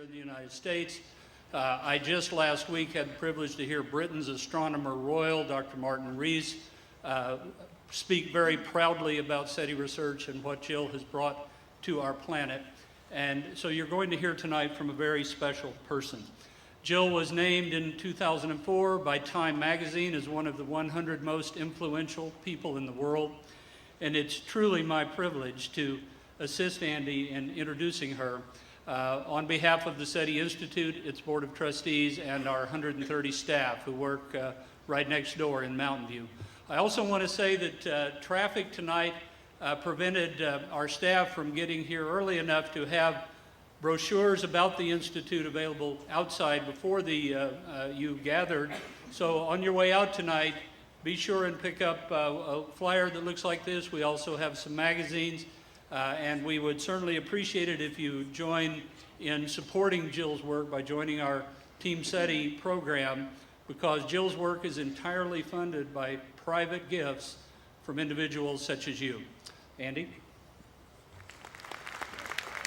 here in the United States. I just last week had the privilege to hear Britain's Astronomer Royal, Dr. Martin Rees, speak very proudly about SETI research and what Jill has brought to our planet. And so you're going to hear tonight from a very special person. Jill was named in 2004 by Time magazine as one of the 100 most influential people in the world. And it's truly my privilege to assist Andy in introducing her on behalf of the SETI Institute, its Board of Trustees, and our 130 staff who work right next door in Mountain View. I also want to say that traffic tonight prevented our staff from getting here early enough to have brochures about the Institute available outside before you gathered. So on your way out tonight, be sure and pick up a flyer that looks like this. We also have some magazines, and we would certainly appreciate it if you join in supporting Jill's work by joining our Team SETI program, because Jill's work is entirely funded by private gifts from individuals such as you. Andy?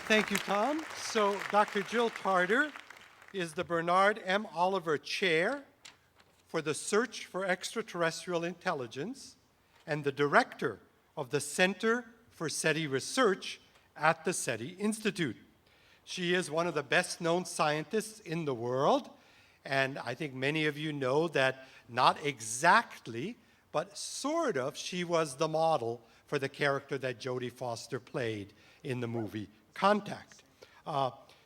Thank you, Tom. So Dr. Jill Tarter is the Bernard M. Oliver Chair for the Search for Extraterrestrial Intelligence and the Director of the Center for SETI Research at the SETI Institute. She is one of the best-known scientists in the world, and I think many of you know that not exactly, but sort of, she was the model for the character that Jodie Foster played in the movie Contact.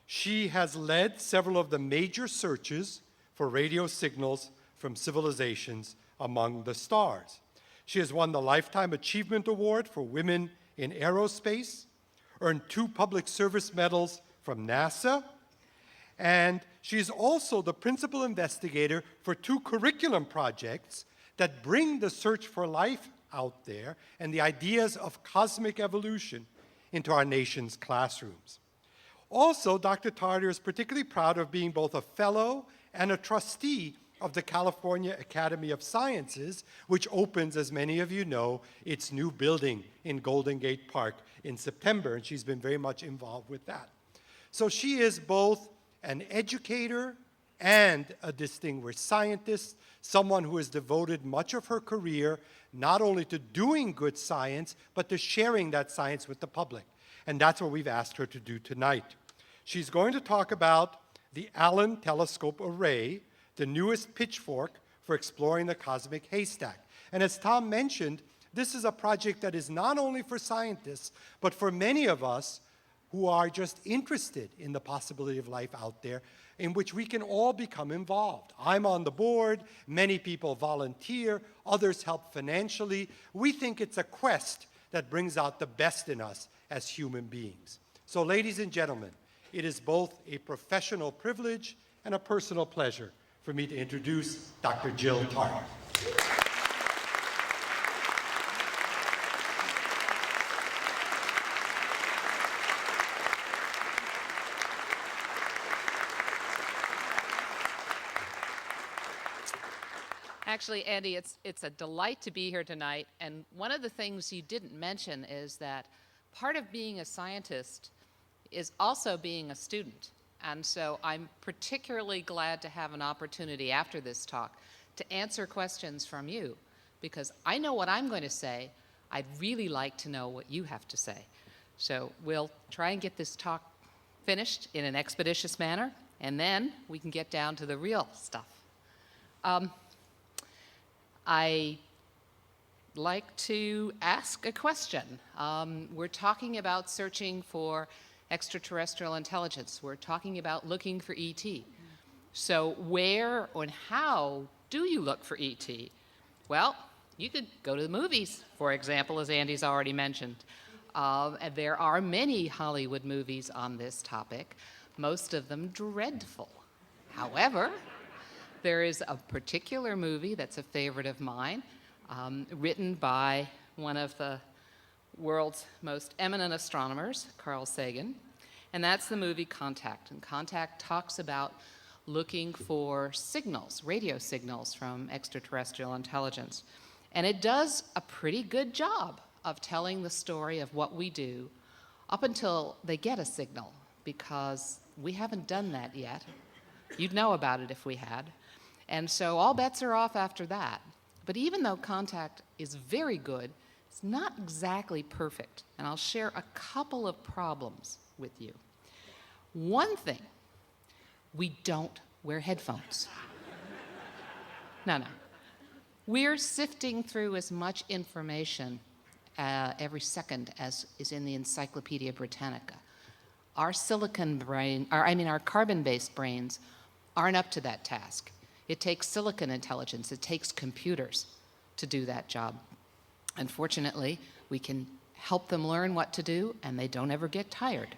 She has led several of the major searches for radio signals from civilizations among the stars. She has won the Lifetime Achievement Award for Women in Aerospace, earned 2 public service medals from NASA, and she is also the principal investigator for 2 curriculum projects that bring the search for life out there and the ideas of cosmic evolution into our nation's classrooms. Also, Dr. Tarter is particularly proud of being both a fellow and a trustee of the California Academy of Sciences, which opens, as many of you know, its new building in Golden Gate Park in September, and she's been very much involved with that. So she is both an educator and a distinguished scientist, someone who has devoted much of her career not only to doing good science, but to sharing that science with the public. And that's what we've asked her to do tonight. She's going to talk about the Allen Telescope Array, the newest pitchfork for exploring the cosmic haystack. And as Tom mentioned, this is a project that is not only for scientists, but for many of us who are just interested in the possibility of life out there, in which we can all become involved. I'm on the board, many people volunteer, others help financially. We think it's a quest that brings out the best in us as human beings. So ladies and gentlemen, it is both a professional privilege and a personal pleasure for me to introduce Dr. Jill Tarter. Actually, Andy, it's a delight to be here tonight, and one of the things you didn't mention is that part of being a scientist is also being a student. And so I'm particularly glad to have an opportunity after this talk to answer questions from you, because I know what I'm going to say. I'd really like to know what you have to say. So we'll try and get this talk finished in an expeditious manner, and then we can get down to the real stuff. I like to ask a question. We're talking about searching for extraterrestrial intelligence. We're talking about looking for ET. So where and how do you look for ET? Well, you could go to the movies, for example, as Andy's already mentioned. And there are many Hollywood movies on this topic, most of them dreadful. However, there is a particular movie that's a favorite of mine, written by one of the world's most eminent astronomers, Carl Sagan, and that's the movie Contact. And Contact talks about looking for signals, radio signals from extraterrestrial intelligence. And it does a pretty good job of telling the story of what we do up until they get a signal, because we haven't done that yet. You'd know about it if we had. And so all bets are off after that. But even though contact is very good, it's not exactly perfect. And I'll share a couple of problems with you. One thing, we don't wear headphones. No. We're sifting through as much information every second as is in the Encyclopedia Britannica. Our our carbon-based brains aren't up to that task. It takes silicon intelligence, it takes computers to do that job. Unfortunately, we can help them learn what to do, and they don't ever get tired.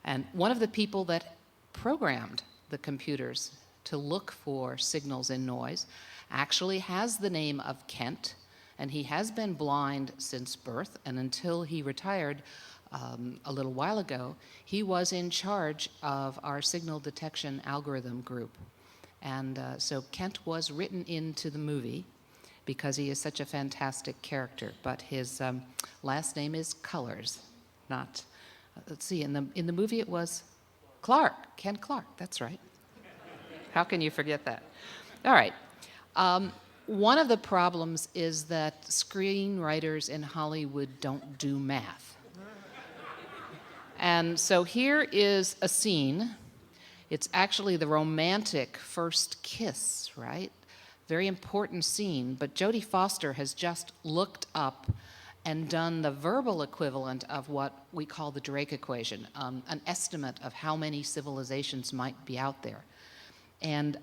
And one of the people that programmed the computers to look for signals in noise actually has the name of Kent, and he has been blind since birth, and until he retired a little while ago, he was in charge of our signal detection algorithm group. And so Kent was written into the movie because he is such a fantastic character, but his last name is Colors, not, let's see, in the movie it was Clark, Kent Clark, that's right. How can you forget that? All right. One of the problems is that screenwriters in Hollywood don't do math. And so here is a scene. It's actually the romantic first kiss, right? Very important scene, but Jodie Foster has just looked up and done the verbal equivalent of what we call the Drake equation, an estimate of how many civilizations might be out there. And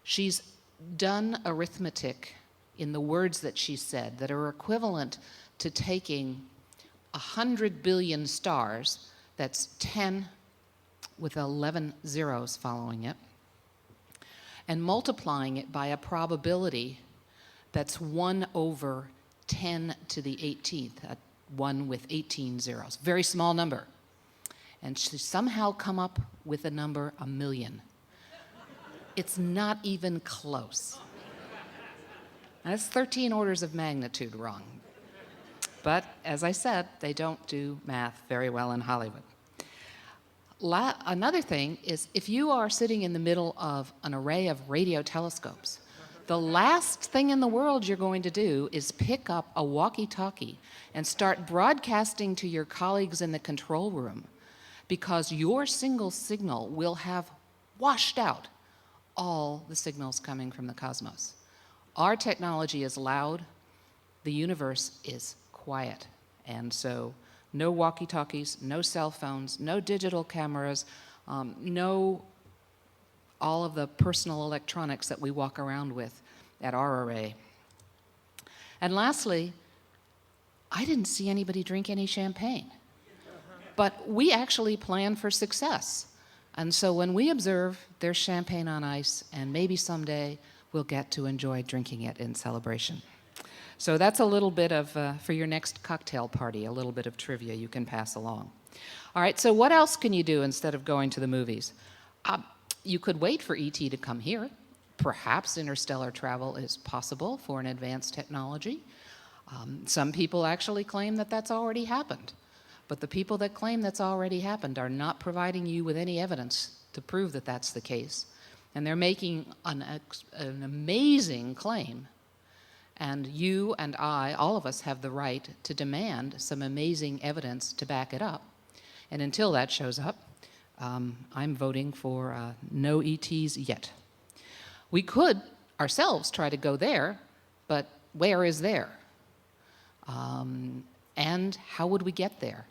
she's done arithmetic in the words that she said that are equivalent to taking 100 billion stars, that's 10 with 11 zeros following it, and multiplying it by a probability that's 1 over 10 to the 18th, 1 with 18 zeros, very small number. And she somehow come up with a number 1 million. It's not even close. That's 13 orders of magnitude wrong. But as I said, they don't do math very well in Hollywood. Another thing is if you are sitting in the middle of an array of radio telescopes, the last thing in the world you're going to do is pick up a walkie-talkie and start broadcasting to your colleagues in the control room, because your single signal will have washed out all the signals coming from the cosmos. Our technology is loud, the universe is quiet, and so no walkie-talkies, no cell phones, no digital cameras, no all of the personal electronics that we walk around with at our array. And lastly, I didn't see anybody drink any champagne. But we actually plan for success. And so when we observe, there's champagne on ice, and maybe someday we'll get to enjoy drinking it in celebration. So that's a little bit of, for your next cocktail party, a little bit of trivia you can pass along. All right, so what else can you do instead of going to the movies? You could wait for ET to come here. Perhaps interstellar travel is possible for an advanced technology. Some people actually claim that that's already happened. But the people that claim that's already happened are not providing you with any evidence to prove that that's the case. And they're making an amazing claim. And you and I, all of us, have the right to demand some amazing evidence to back it up. And until that shows up, I'm voting for no ETs yet. We could ourselves try to go there, but where is there? And how would we get there?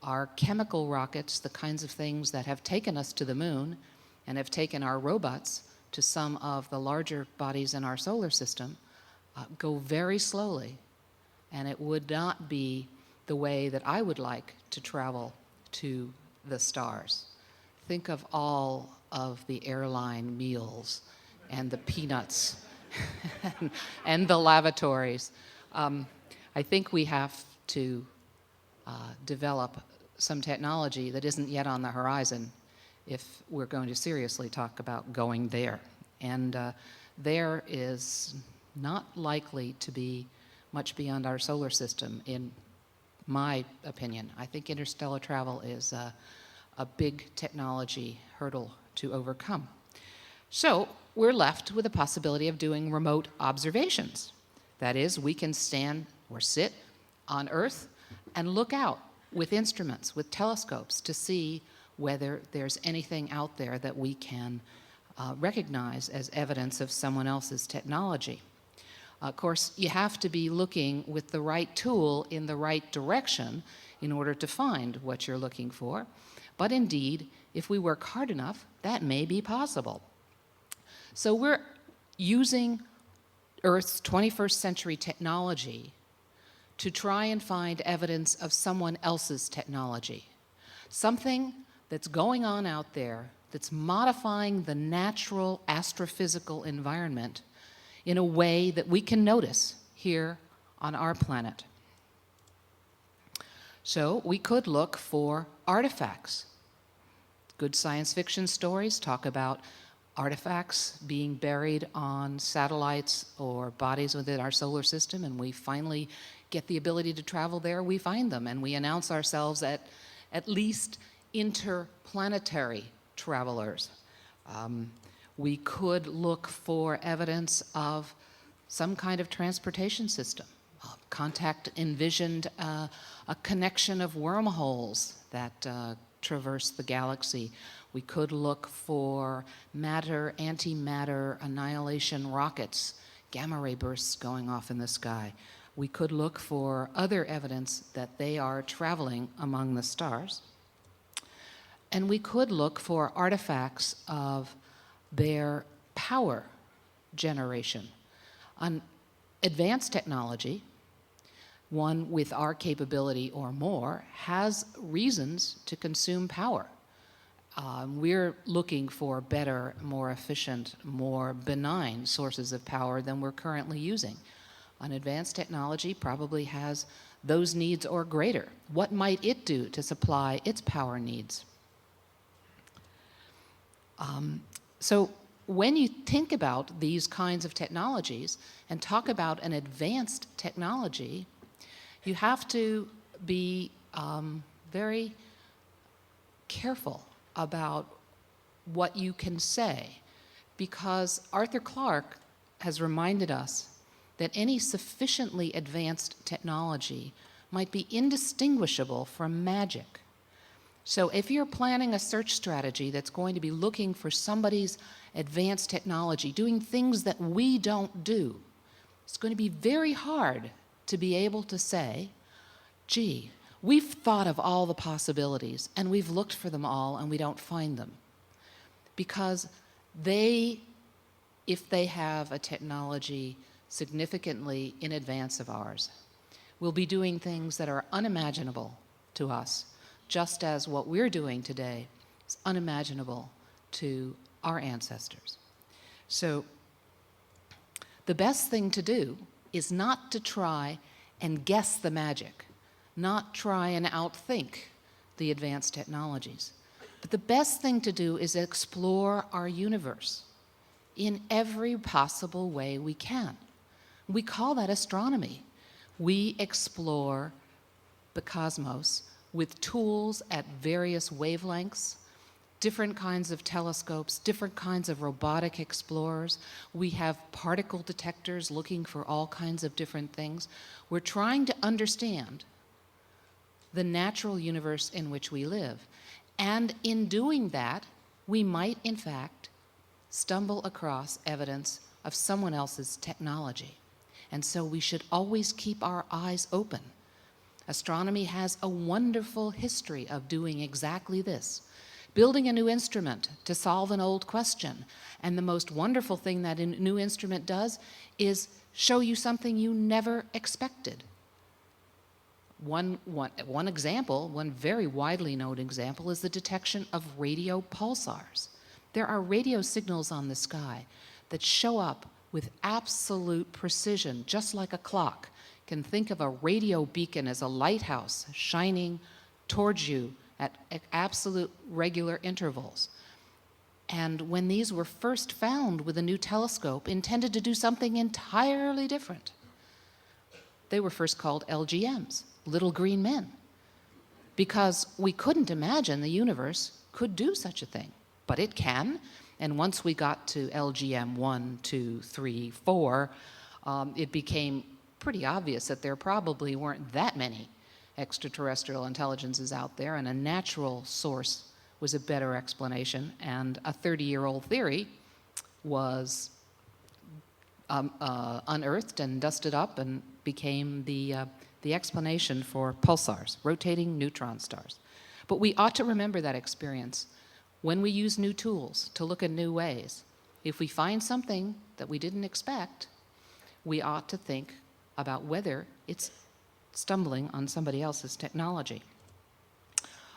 Are chemical rockets the kinds of things that have taken us to the moon and have taken our robots to some of the larger bodies in our solar system go very slowly, and it would not be the way that I would like to travel to the stars. Think of all of the airline meals and the peanuts and the lavatories. I think we have to develop some technology that isn't yet on the horizon if we're going to seriously talk about going there. And there is not likely to be much beyond our solar system, in my opinion. I think interstellar travel is a big technology hurdle to overcome. So we're left with the possibility of doing remote observations. That is, we can stand or sit on Earth and look out with instruments, with telescopes, to see whether there's anything out there that we can recognize as evidence of someone else's technology. Of course, you have to be looking with the right tool in the right direction in order to find what you're looking for. But indeed, if we work hard enough, that may be possible. So we're using Earth's 21st century technology to try and find evidence of someone else's technology. Something that's going on out there that's modifying the natural astrophysical environment in a way that we can notice here on our planet. So we could look for artifacts. Good science fiction stories talk about artifacts being buried on satellites or bodies within our solar system, and we finally get the ability to travel there. We find them, and we announce ourselves at least interplanetary travelers. We could look for evidence of some kind of transportation system. Contact envisioned a connection of wormholes that traverse the galaxy. We could look for matter, antimatter, annihilation rockets, gamma ray bursts going off in the sky. We could look for other evidence that they are traveling among the stars. And we could look for artifacts of their power generation. An advanced technology, one with our capability or more, has reasons to consume power. We're looking for better, more efficient, more benign sources of power than we're currently using. An advanced technology probably has those needs or greater. What might it do to supply its power needs? So when you think about these kinds of technologies and talk about an advanced technology, you have to be very careful about what you can say, because Arthur Clarke has reminded us that any sufficiently advanced technology might be indistinguishable from magic. So if you're planning a search strategy that's going to be looking for somebody's advanced technology, doing things that we don't do, it's going to be very hard to be able to say, gee, we've thought of all the possibilities and we've looked for them all and we don't find them. Because if they have a technology significantly in advance of ours, will be doing things that are unimaginable to us, just as what we're doing today is unimaginable to our ancestors. So the best thing to do is not to try and guess the magic, not try and outthink the advanced technologies. But the best thing to do is explore our universe in every possible way we can. We call that astronomy. We explore the cosmos with tools at various wavelengths, different kinds of telescopes, different kinds of robotic explorers. We have particle detectors looking for all kinds of different things. We're trying to understand the natural universe in which we live. And in doing that, we might, in fact, stumble across evidence of someone else's technology. And so we should always keep our eyes open. Astronomy has a wonderful history of doing exactly this, building a new instrument to solve an old question. And the most wonderful thing that a new instrument does is show you something you never expected. One example, one very widely known example, is the detection of radio pulsars. There are radio signals on the sky that show up with absolute precision, just like a clock. You can think of a radio beacon as a lighthouse shining towards you at absolute regular intervals. And when these were first found with a new telescope intended to do something entirely different, they were first called LGMs, little green men, because we couldn't imagine the universe could do such a thing. But it can, and once we got to LGM 1, 2, 3, 4, it became pretty obvious that there probably weren't that many extraterrestrial intelligences out there, and a natural source was a better explanation, and a 30-year-old theory was unearthed and dusted up and became the explanation for pulsars, rotating neutron stars. But we ought to remember that experience when we use new tools to look at new ways. If we find something that we didn't expect, we ought to think about whether it's stumbling on somebody else's technology.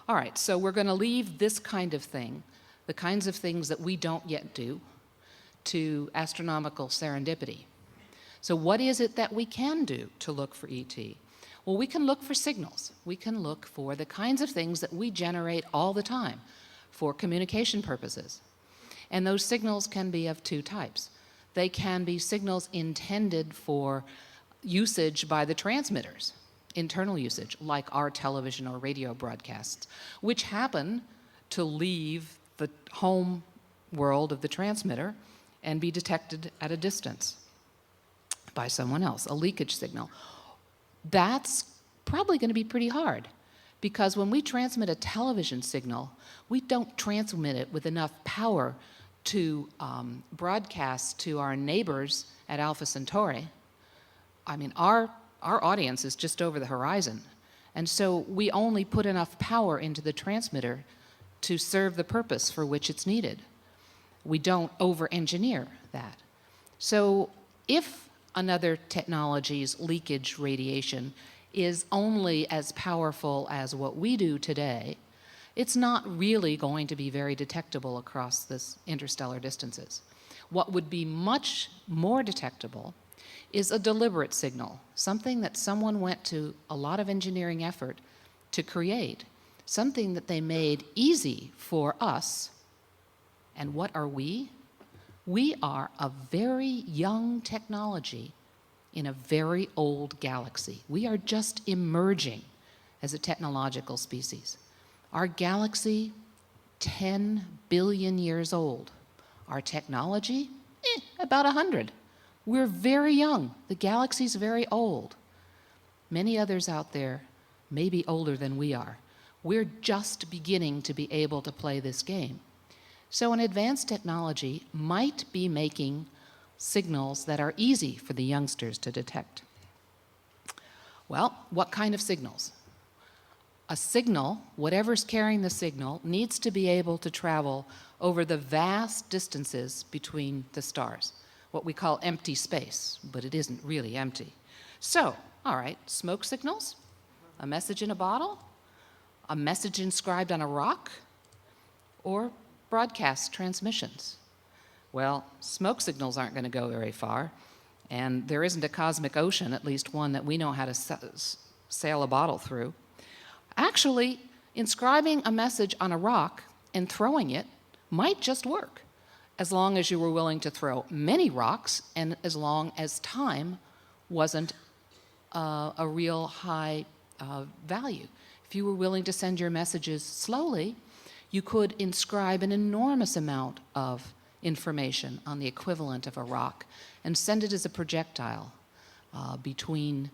All right, so we're going to leave this kind of thing, the kinds of things that we don't yet do, to astronomical serendipity. So what is it that we can do to look for ET? Well, we can look for signals. We can look for the kinds of things that we generate all the time for communication purposes. And those signals can be of two types. They can be signals intended for usage by the transmitters, internal usage, like our television or radio broadcasts, which happen to leave the home world of the transmitter and be detected at a distance by someone else, a leakage signal. That's probably going to be pretty hard, because when we transmit a television signal, we don't transmit it with enough power to broadcast to our neighbors at Alpha Centauri. I mean, our audience is just over the horizon, and so we only put enough power into the transmitter to serve the purpose for which it's needed. We don't over-engineer that. So if another technology's leakage radiation is only as powerful as what we do today, it's not really going to be very detectable across this interstellar distances. What would be much more detectable is a deliberate signal, something that someone went to a lot of engineering effort to create, something that they made easy for us. And what are we? We are a very young technology in a very old galaxy. We are just emerging as a technological species. Our galaxy, 10 billion years old. Our technology, about 100. We're very young. The galaxy's very old. Many others out there may be older than we are. We're just beginning to be able to play this game. So an advanced technology might be making signals that are easy for the youngsters to detect. Well, what kind of signals? A signal, whatever's carrying the signal, needs to be able to travel over the vast distances between the stars, what we call empty space, but it isn't really empty. So, all right, smoke signals, a message in a bottle, a message inscribed on a rock, or broadcast transmissions. Well, smoke signals aren't going to go very far, and there isn't a cosmic ocean, at least one that we know how to sail a bottle through. Actually, inscribing a message on a rock and throwing it might just work, as long as you were willing to throw many rocks and as long as time wasn't a real high value. If you were willing to send your messages slowly, you could inscribe an enormous amount of information on the equivalent of a rock and send it as a projectile between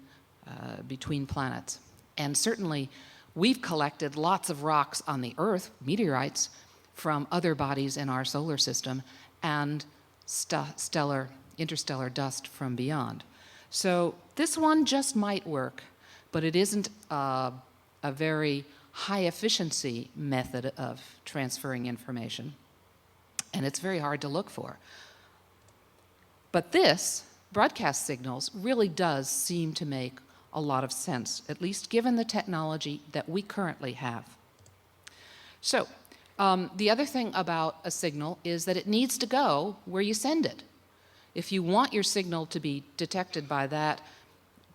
planets. And certainly, we've collected lots of rocks on the Earth, meteorites, from other bodies in our solar system, and interstellar dust from beyond. So this one just might work, but it isn't a very high-efficiency method of transferring information, and it's very hard to look for. But this, broadcast signals, really does seem to make a lot of sense, at least given the technology that we currently have. So, the other thing about a signal is that it needs to go where you send it. If you want your signal to be detected by that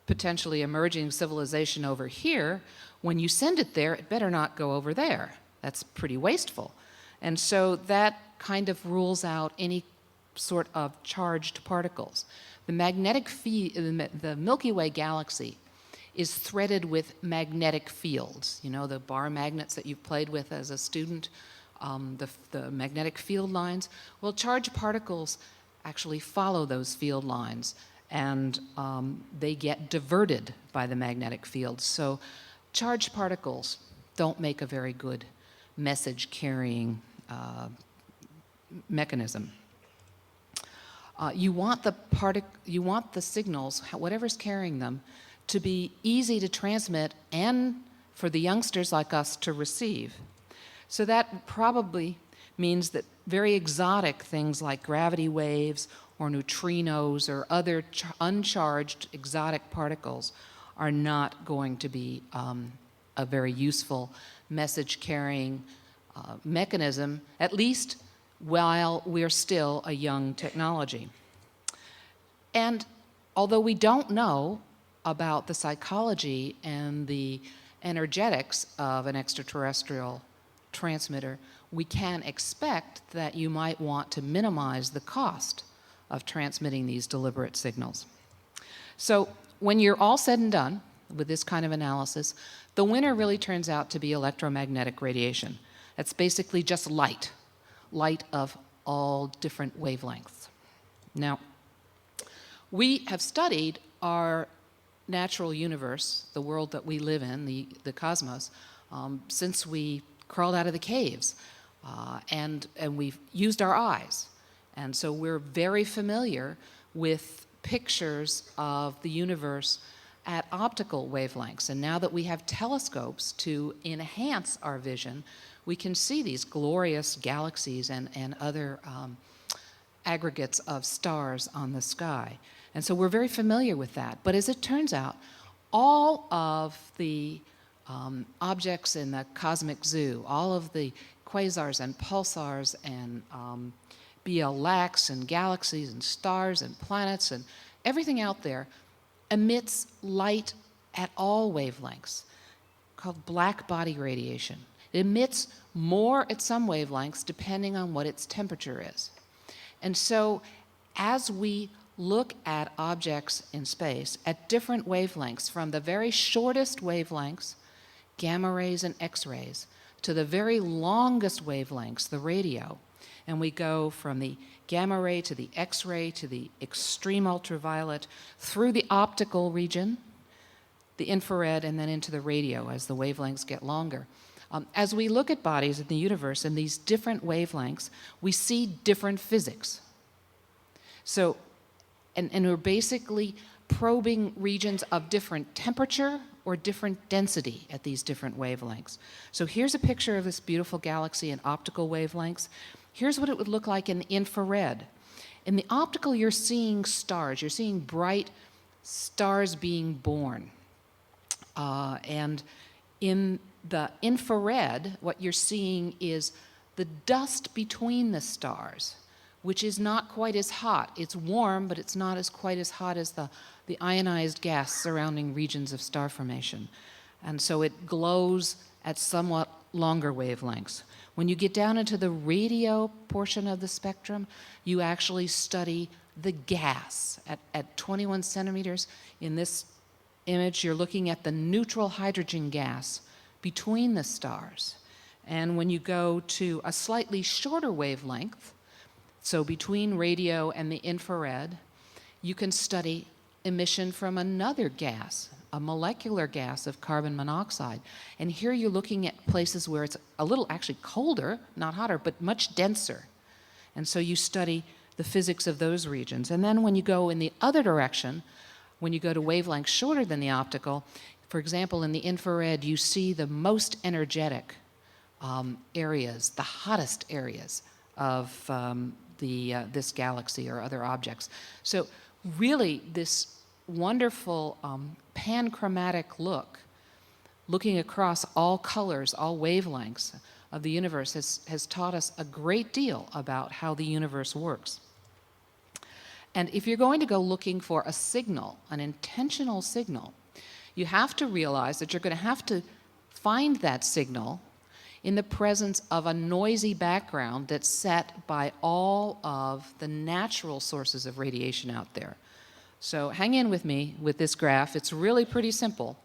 potentially emerging civilization over here, when you send it there, it better not go over there. That's pretty wasteful. And so that kind of rules out any sort of charged particles. The magnetic field, the Milky Way galaxy, is threaded with magnetic fields. You know, the bar magnets that you've played with as a student, the magnetic field lines. Well, charged particles actually follow those field lines, and they get diverted by the magnetic field. So charged particles don't make a very good message-carrying mechanism. You want the signals, whatever's carrying them, to be easy to transmit and for the youngsters like us to receive. So that probably means that very exotic things like gravity waves or neutrinos or other uncharged exotic particles are not going to be a very useful message-carrying mechanism, at least while we're still a young technology. And although we don't know about the psychology and the energetics of an extraterrestrial transmitter, we can expect that you might want to minimize the cost of transmitting these deliberate signals. So when you're all said and done with this kind of analysis, the winner really turns out to be electromagnetic radiation. That's basically just light of all different wavelengths. Now, we have studied our natural universe, the world that we live in, the cosmos, since we crawled out of the caves, and we've used our eyes. And so we're very familiar with pictures of the universe at optical wavelengths. And now that we have telescopes to enhance our vision, we can see these glorious galaxies and other aggregates of stars on the sky. And so we're very familiar with that. But as it turns out, all of the objects in the cosmic zoo, all of the quasars and pulsars and BL-lacs and galaxies and stars and planets and everything out there emits light at all wavelengths, called black body radiation. It emits more at some wavelengths depending on what its temperature is. And so as we look at objects in space at different wavelengths, from the very shortest wavelengths, gamma rays and X-rays, to the very longest wavelengths, the radio, and we go from the gamma ray to the X-ray to the extreme ultraviolet, through the optical region, the infrared, and then into the radio as the wavelengths get longer. As we look at bodies in the universe in these different wavelengths, we see different physics. So, and we're basically probing regions of different temperature or different density at these different wavelengths. So here's a picture of this beautiful galaxy in optical wavelengths. Here's what it would look like in the infrared. In the optical, you're seeing stars. You're seeing bright stars being born. And in the infrared, what you're seeing is the dust between the stars, which is not quite as hot. It's warm, but it's not quite as hot as the ionized gas surrounding regions of star formation. And so it glows at somewhat longer wavelengths. When you get down into the radio portion of the spectrum, you actually study the gas. At 21 centimeters, in this image, you're looking at the neutral hydrogen gas between the stars. And when you go to a slightly shorter wavelength, so between radio and the infrared, you can study emission from another gas, a molecular gas of carbon monoxide. And here you're looking at places where it's a little actually colder, not hotter, but much denser. And so you study the physics of those regions. And then when you go in the other direction, when you go to wavelengths shorter than the optical, for example, in the infrared, you see the most energetic areas, the hottest areas of this galaxy or other objects. So really, this wonderful panchromatic look, looking across all colors, all wavelengths of the universe, has taught us a great deal about how the universe works. And if you're going to go looking for a signal, an intentional signal, you have to realize that you're going to have to find that signal in the presence of a noisy background that's set by all of the natural sources of radiation out there. So hang in with me with this graph. It's really pretty simple.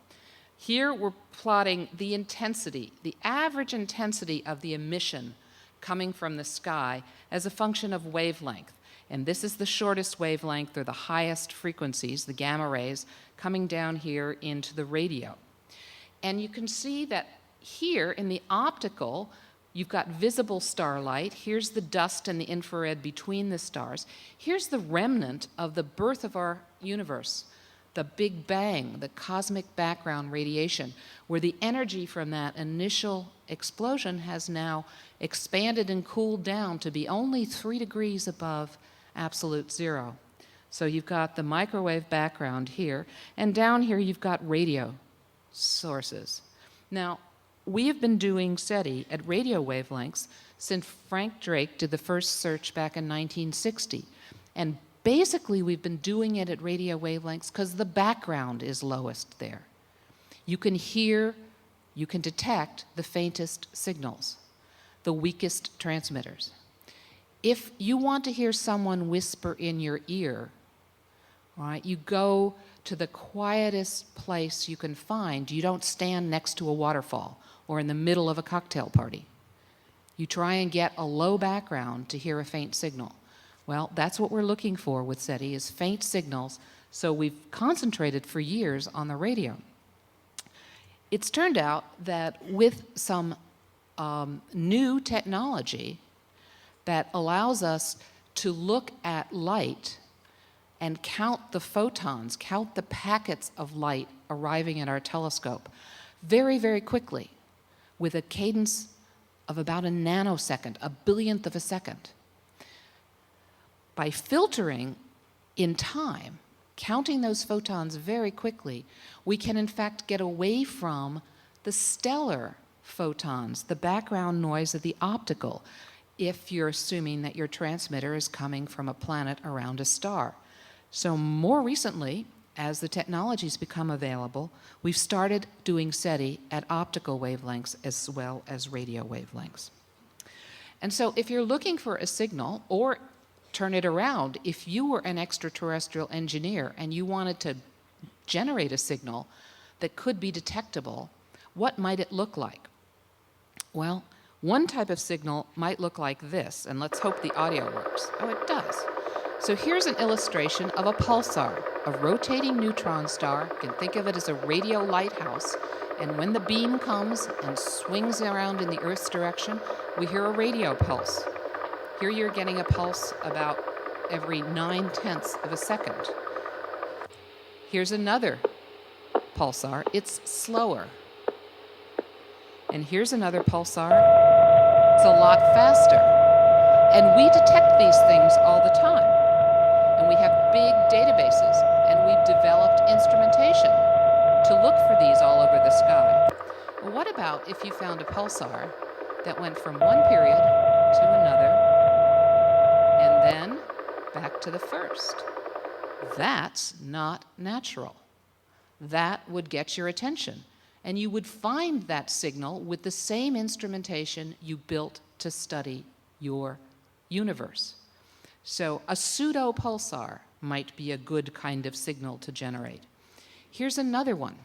Here we're plotting the intensity, the average intensity of the emission coming from the sky as a function of wavelength. And this is the shortest wavelength, or the highest frequencies, the gamma rays, coming down here into the radio. And you can see that here in the optical, you've got visible starlight. Here's the dust and the infrared between the stars. Here's the remnant of the birth of our universe, the Big Bang, the cosmic background radiation, where the energy from that initial explosion has now expanded and cooled down to be only 3 degrees above absolute zero. So you've got the microwave background here, and down here you've got radio sources. Now, we have been doing SETI at radio wavelengths since Frank Drake did the first search back in 1960. And basically, we've been doing it at radio wavelengths because the background is lowest there. You can hear, you can detect the faintest signals, the weakest transmitters. If you want to hear someone whisper in your ear, all right, you go to the quietest place you can find. You don't stand next to a waterfall or in the middle of a cocktail party. You try and get a low background to hear a faint signal. Well, that's what we're looking for with SETI, is faint signals, so we've concentrated for years on the radio. It's turned out that with some new technology that allows us to look at light and count the photons, count the packets of light arriving at our telescope very, very quickly with a cadence of about a nanosecond, a billionth of a second. By filtering in time, counting those photons very quickly, we can in fact get away from the stellar photons, the background noise of the optical, if you're assuming that your transmitter is coming from a planet around a star. So more recently, as the technologies become available, we've started doing SETI at optical wavelengths as well as radio wavelengths. And so if you're looking for a signal, or turn it around, if you were an extraterrestrial engineer and you wanted to generate a signal that could be detectable, what might it look like? Well, one type of signal might look like this, and let's hope the audio works. Oh, it does. So here's an illustration of a pulsar, a rotating neutron star. You can think of it as a radio lighthouse. And when the beam comes and swings around in the Earth's direction, we hear a radio pulse. Here you're getting a pulse about every 9/10 of a second. Here's another pulsar. It's slower. And here's another pulsar. It's a lot faster. And we detect these things all the time. And we have big databases, and we've developed instrumentation to look for these all over the sky. Well, what about if you found a pulsar that went from one period to another, and then back to the first? That's not natural. That would get your attention, and you would find that signal with the same instrumentation you built to study your universe. So a pseudo-pulsar might be a good kind of signal to generate. Here's another one.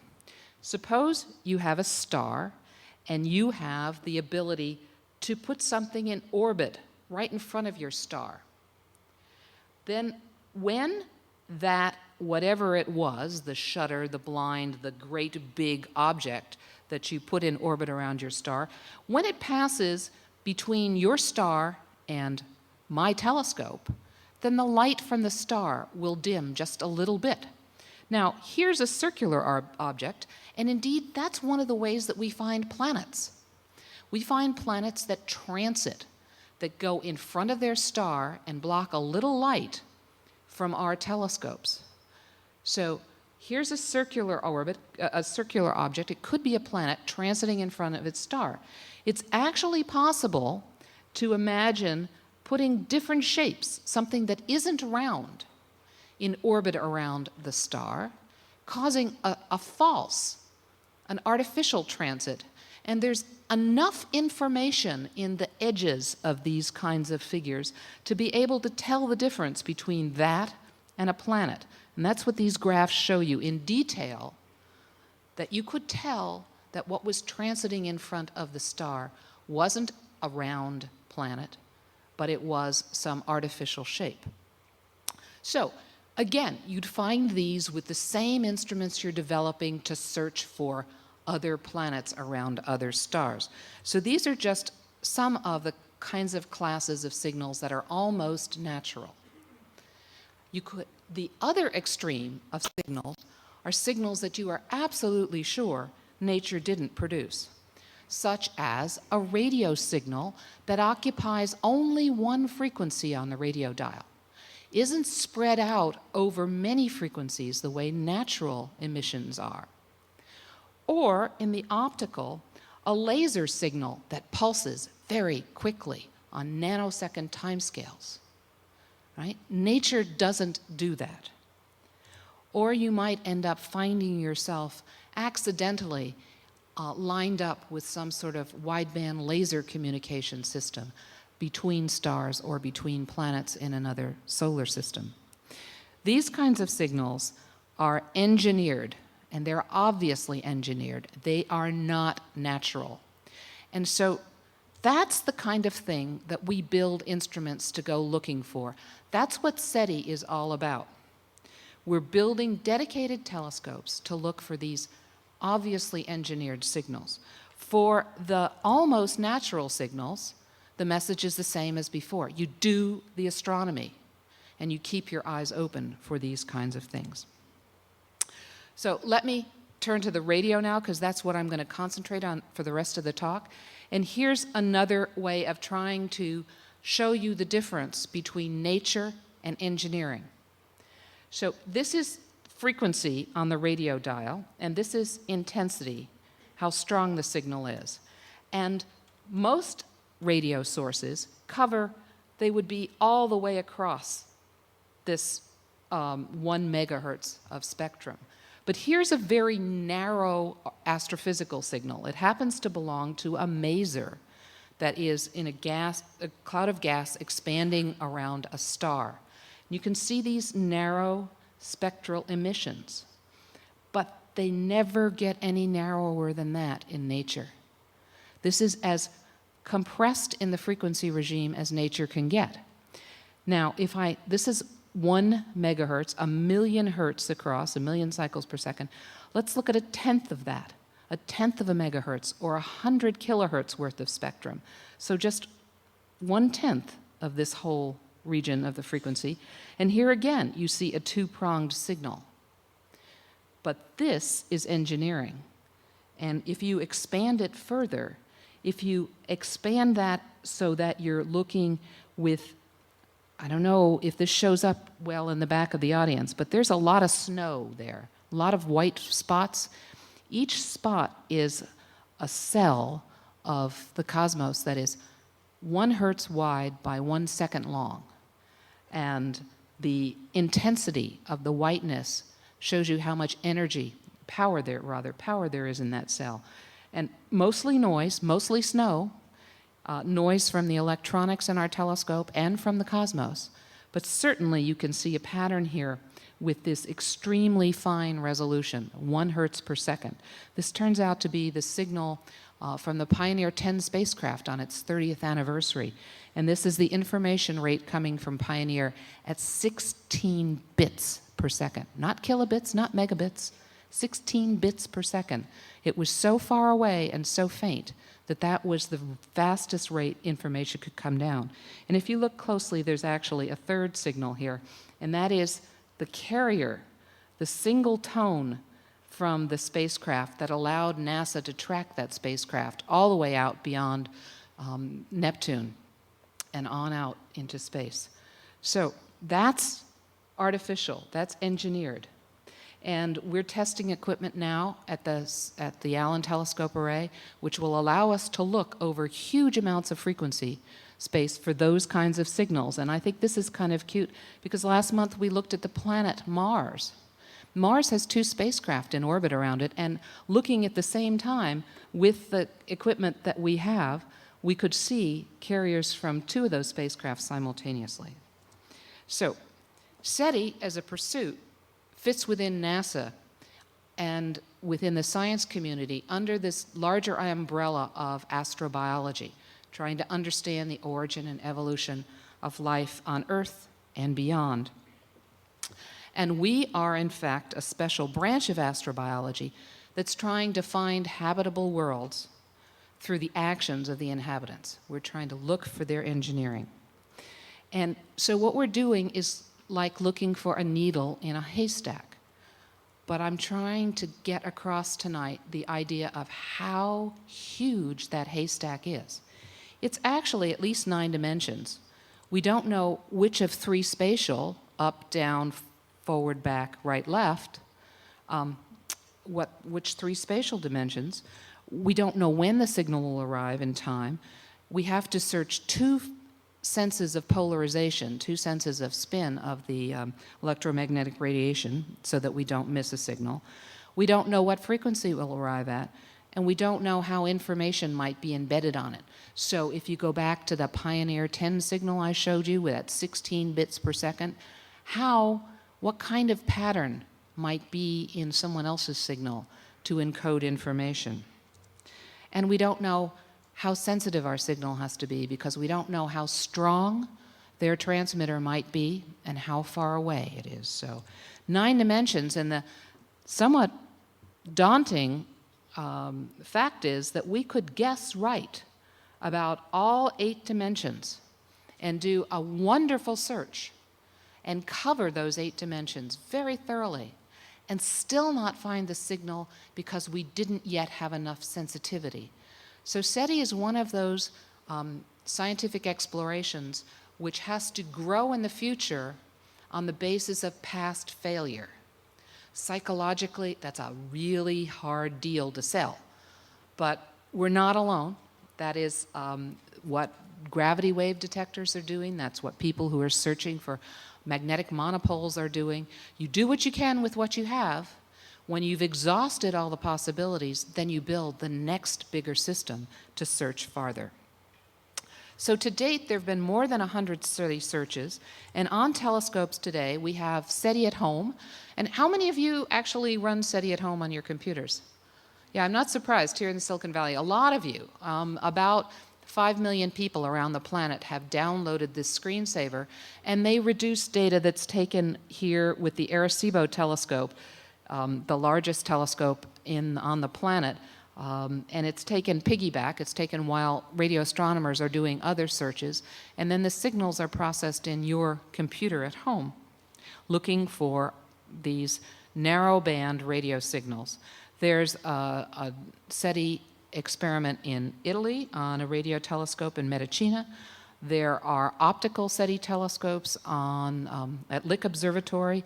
Suppose you have a star and you have the ability to put something in orbit right in front of your star. Then when that, whatever it was, the shutter, the blind, the great big object that you put in orbit around your star, when it passes between your star and my telescope, then the light from the star will dim just a little bit. Now, here's a circular object, and indeed, that's one of the ways that we find planets. We find planets that transit, that go in front of their star and block a little light from our telescopes. So here's a circular orbit, a circular object. It could be a planet transiting in front of its star. It's actually possible to imagine putting different shapes, something that isn't round, in orbit around the star, causing a false, an artificial transit. And there's enough information in the edges of these kinds of figures to be able to tell the difference between that and a planet. And that's what these graphs show you in detail, that you could tell that what was transiting in front of the star wasn't a round planet, but it was some artificial shape. So, again, you'd find these with the same instruments you're developing to search for other planets around other stars. So these are just some of the kinds of classes of signals that are almost natural. The other extreme of signals are signals that you are absolutely sure nature didn't produce, such as a radio signal that occupies only one frequency on the radio dial, isn't spread out over many frequencies the way natural emissions are. Or, in the optical, a laser signal that pulses very quickly on nanosecond timescales. Right? Nature doesn't do that. Or you might end up finding yourself accidentally lined up with some sort of wideband laser communication system between stars or between planets in another solar system. These kinds of signals are engineered, and they're obviously engineered. They are not natural. And so that's the kind of thing that we build instruments to go looking for. That's what SETI is all about. We're building dedicated telescopes to look for these obviously engineered signals. For the almost natural signals, the message is the same as before. You do the astronomy, and you keep your eyes open for these kinds of things. So let me turn to the radio now, because that's what I'm going to concentrate on for the rest of the talk. And here's another way of trying to show you the difference between nature and engineering. So this is frequency on the radio dial, and this is intensity, how strong the signal is. And most radio sources they would be all the way across this 1 megahertz of spectrum. But here's a very narrow astrophysical signal. It happens to belong to a maser that is in a cloud of gas expanding around a star. You can see these narrow spectral emissions, but they never get any narrower than that in nature. This is as compressed in the frequency regime as nature can get. Now, this is 1 megahertz, 1,000,000 hertz across, 1,000,000 cycles per second. Let's look at a tenth of that, a tenth of a megahertz, or 100 kilohertz worth of spectrum. So just 1/10 of this whole region of the frequency. And here again, you see a two-pronged signal. But this is engineering. And if you expand it further, if you expand that so that you're looking with, I don't know if this shows up well in the back of the audience, but there's a lot of snow there, a lot of white spots. Each spot is a cell of the cosmos that is 1 hertz wide by 1 second long. And the intensity of the whiteness shows you how much power there is in that cell. And mostly noise, mostly snow, noise from the electronics in our telescope and from the cosmos. But certainly you can see a pattern here with this extremely fine resolution, 1 hertz per second. This turns out to be the signal from the Pioneer 10 spacecraft on its 30th anniversary. And this is the information rate coming from Pioneer at 16 bits per second. Not kilobits, not megabits, 16 bits per second. It was so far away and so faint that was the fastest rate information could come down. And if you look closely, there's actually a third signal here, and that is the carrier, the single tone from the spacecraft that allowed NASA to track that spacecraft all the way out beyond Neptune and on out into space. So that's artificial, that's engineered. And we're testing equipment now at the Allen Telescope Array, which will allow us to look over huge amounts of frequency space for those kinds of signals. And I think this is kind of cute, because last month we looked at the planet Mars. Mars has 2 spacecraft in orbit around it, and looking at the same time with the equipment that we have, we could see carriers from 2 of those spacecraft simultaneously. So SETI, as a pursuit, fits within NASA and within the science community under this larger umbrella of astrobiology, trying to understand the origin and evolution of life on Earth and beyond. And we are, in fact, a special branch of astrobiology that's trying to find habitable worlds through the actions of the inhabitants. We're trying to look for their engineering. And so what we're doing is like looking for a needle in a haystack. But I'm trying to get across tonight the idea of how huge that haystack is. It's actually at least 9 dimensions. We don't know which of 3 spatial, up, down, forward, back, right, left, which 3 spatial dimensions. We don't know when the signal will arrive in time. We have to search 2 senses of polarization, 2 senses of spin of the electromagnetic radiation so that we don't miss a signal. We don't know what frequency it will arrive at, and we don't know how information might be embedded on it. So if you go back to the Pioneer 10 signal I showed you with that 16 bits per second, what kind of pattern might be in someone else's signal to encode information? And we don't know how sensitive our signal has to be because we don't know how strong their transmitter might be and how far away it is. So 9 dimensions, and the somewhat daunting fact is that we could guess right about all 8 dimensions and do a wonderful search and cover those 8 dimensions very thoroughly and still not find the signal because we didn't yet have enough sensitivity. So SETI is one of those scientific explorations which has to grow in the future on the basis of past failure. Psychologically, that's a really hard deal to sell, but we're not alone. That is what gravity wave detectors are doing. That's what people who are searching for magnetic monopoles are doing. You do what you can with what you have. When you've exhausted all the possibilities, then you build the next bigger system to search farther. So to date, there have been more than 100 SETI searches, and on telescopes today, we have SETI at home. And how many of you actually run SETI at home on your computers? Yeah, I'm not surprised here in the Silicon Valley. A lot of you, about 5 million people around the planet have downloaded this screensaver, and they reduce data that's taken here with the Arecibo telescope, the largest telescope on the planet. And it's taken piggyback, it's taken while radio astronomers are doing other searches, and then the signals are processed in your computer at home, looking for these narrow-band radio signals. There's a SETI experiment in Italy on a radio telescope in Medicina. There are optical SETI telescopes at Lick Observatory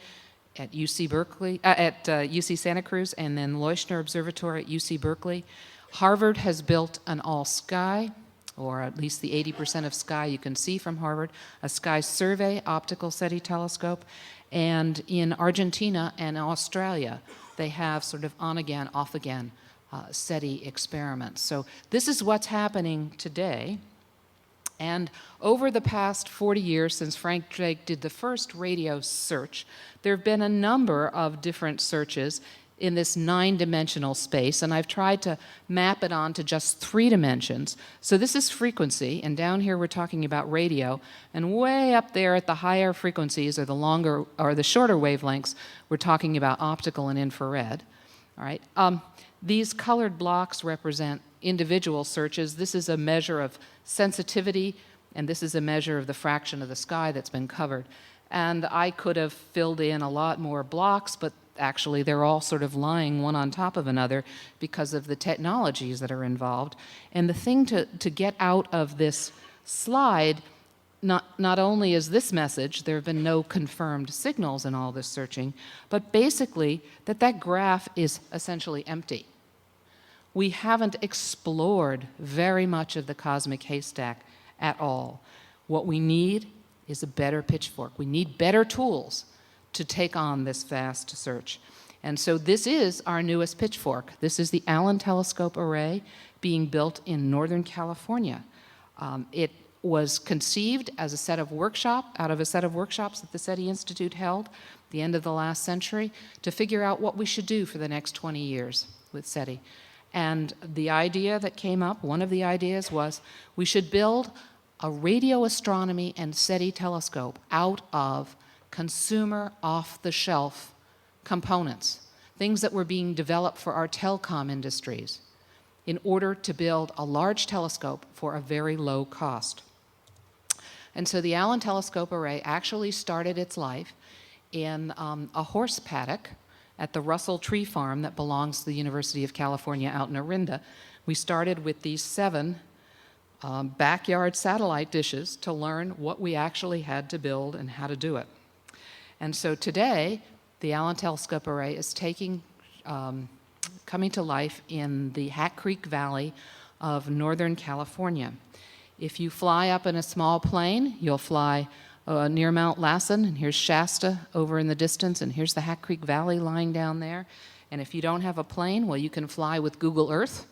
at UC Berkeley, at UC Santa Cruz, and then Leuschner Observatory at UC Berkeley. Harvard has built an all-sky, or at least the 80% of sky you can see from Harvard, a sky survey optical SETI telescope. And in Argentina and Australia, they have sort of on-again, off-again SETI experiments. So this is what's happening today. And over the past 40 years, since Frank Drake did the first radio search, there have been a number of different searches in this 9-dimensional space, and I've tried to map it onto just 3 dimensions. So this is frequency, and down here we're talking about radio, and way up there at the higher frequencies, or the longer or the shorter wavelengths, we're talking about optical and infrared. All right. These colored blocks represent individual searches. This is a measure of sensitivity, and this is a measure of the fraction of the sky that's been covered. And I could have filled in a lot more blocks, but actually they're all sort of lying one on top of another because of the technologies that are involved. And the thing to get out of this slide, not only is this message, there have been no confirmed signals in all this searching, but basically that graph is essentially empty. We haven't explored very much of the cosmic haystack at all. What we need is a better pitchfork. We need better tools to take on this vast search. And so this is our newest pitchfork. This is the Allen Telescope Array being built in Northern California. It was conceived as a set of out of a set of workshops that the SETI Institute held at the end of the last century to figure out what we should do for the next 20 years with SETI. And the idea that came up, one of the ideas was we should build a radio astronomy and SETI telescope out of consumer off-the-shelf components, things that were being developed for our telecom industries, in order to build a large telescope for a very low cost. And so the Allen Telescope Array actually started its life in a horse paddock at the Russell Tree Farm that belongs to the University of California out in Orinda. We started with these 7 backyard satellite dishes to learn what we actually had to build and how to do it. And so today, the Allen Telescope Array is coming to life in the Hat Creek Valley of Northern California. If you fly up in a small plane, you'll fly near Mount Lassen, and here's Shasta over in the distance, and here's the Hat Creek Valley lying down there. And if you don't have a plane, well, you can fly with Google Earth.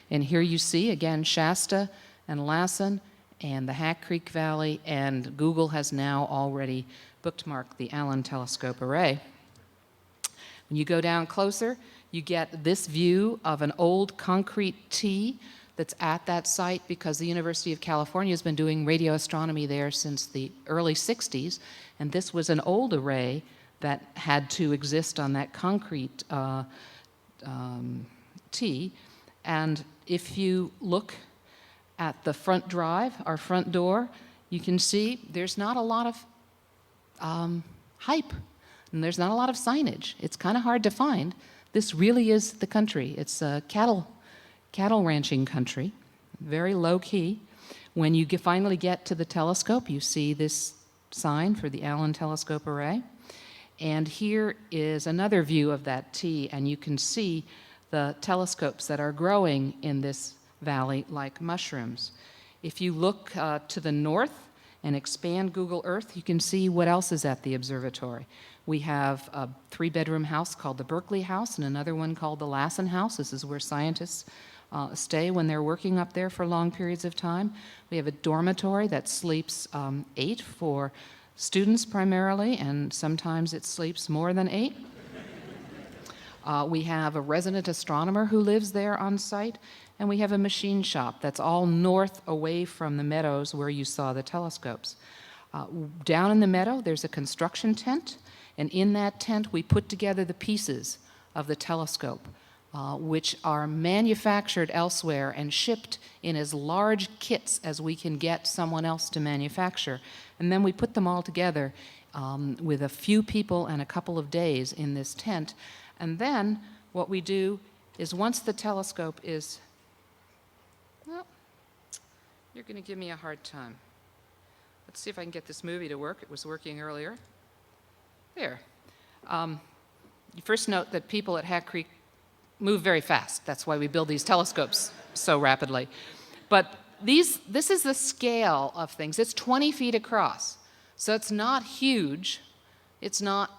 And here you see, again, Shasta and Lassen and the Hat Creek Valley, and Google has now already bookmarked the Allen Telescope Array. When you go down closer, you get this view of an old concrete T that's at that site because the University of California has been doing radio astronomy there since the early 60s, and this was an old array that had to exist on that concrete T. And if you look at the front drive, our front door, you can see there's not a lot of hype, and there's not a lot of signage. It's kind of hard to find. This really is the country. It's a cattle ranching country, very low key. When you finally get to the telescope, you see this sign for the Allen Telescope Array. And here is another view of that T, and you can see the telescopes that are growing in this valley like mushrooms. If you look to the north and expand Google Earth, you can see what else is at the observatory. We have a 3-bedroom house called the Berkeley House and another one called the Lassen House. This is where scientists stay when they're working up there for long periods of time. We have a dormitory that sleeps 8 for students primarily, and sometimes it sleeps more than 8. We have a resident astronomer who lives there on site, and we have a machine shop that's all north away from the meadows where you saw the telescopes. Down in the meadow, there's a construction tent, and in that tent we put together the pieces of the telescope, which are manufactured elsewhere and shipped in as large kits as we can get someone else to manufacture. And then we put them all together with a few people and a couple of days in this tent. And then what we do is once the telescope is, well, you're going to give me a hard time. Let's see if I can get this movie to work. It was working earlier. There. You first note that people at Hat Creek move very fast. That's why we build these telescopes so rapidly. But this is the scale of things. It's 20 feet across. So it's not huge. It's not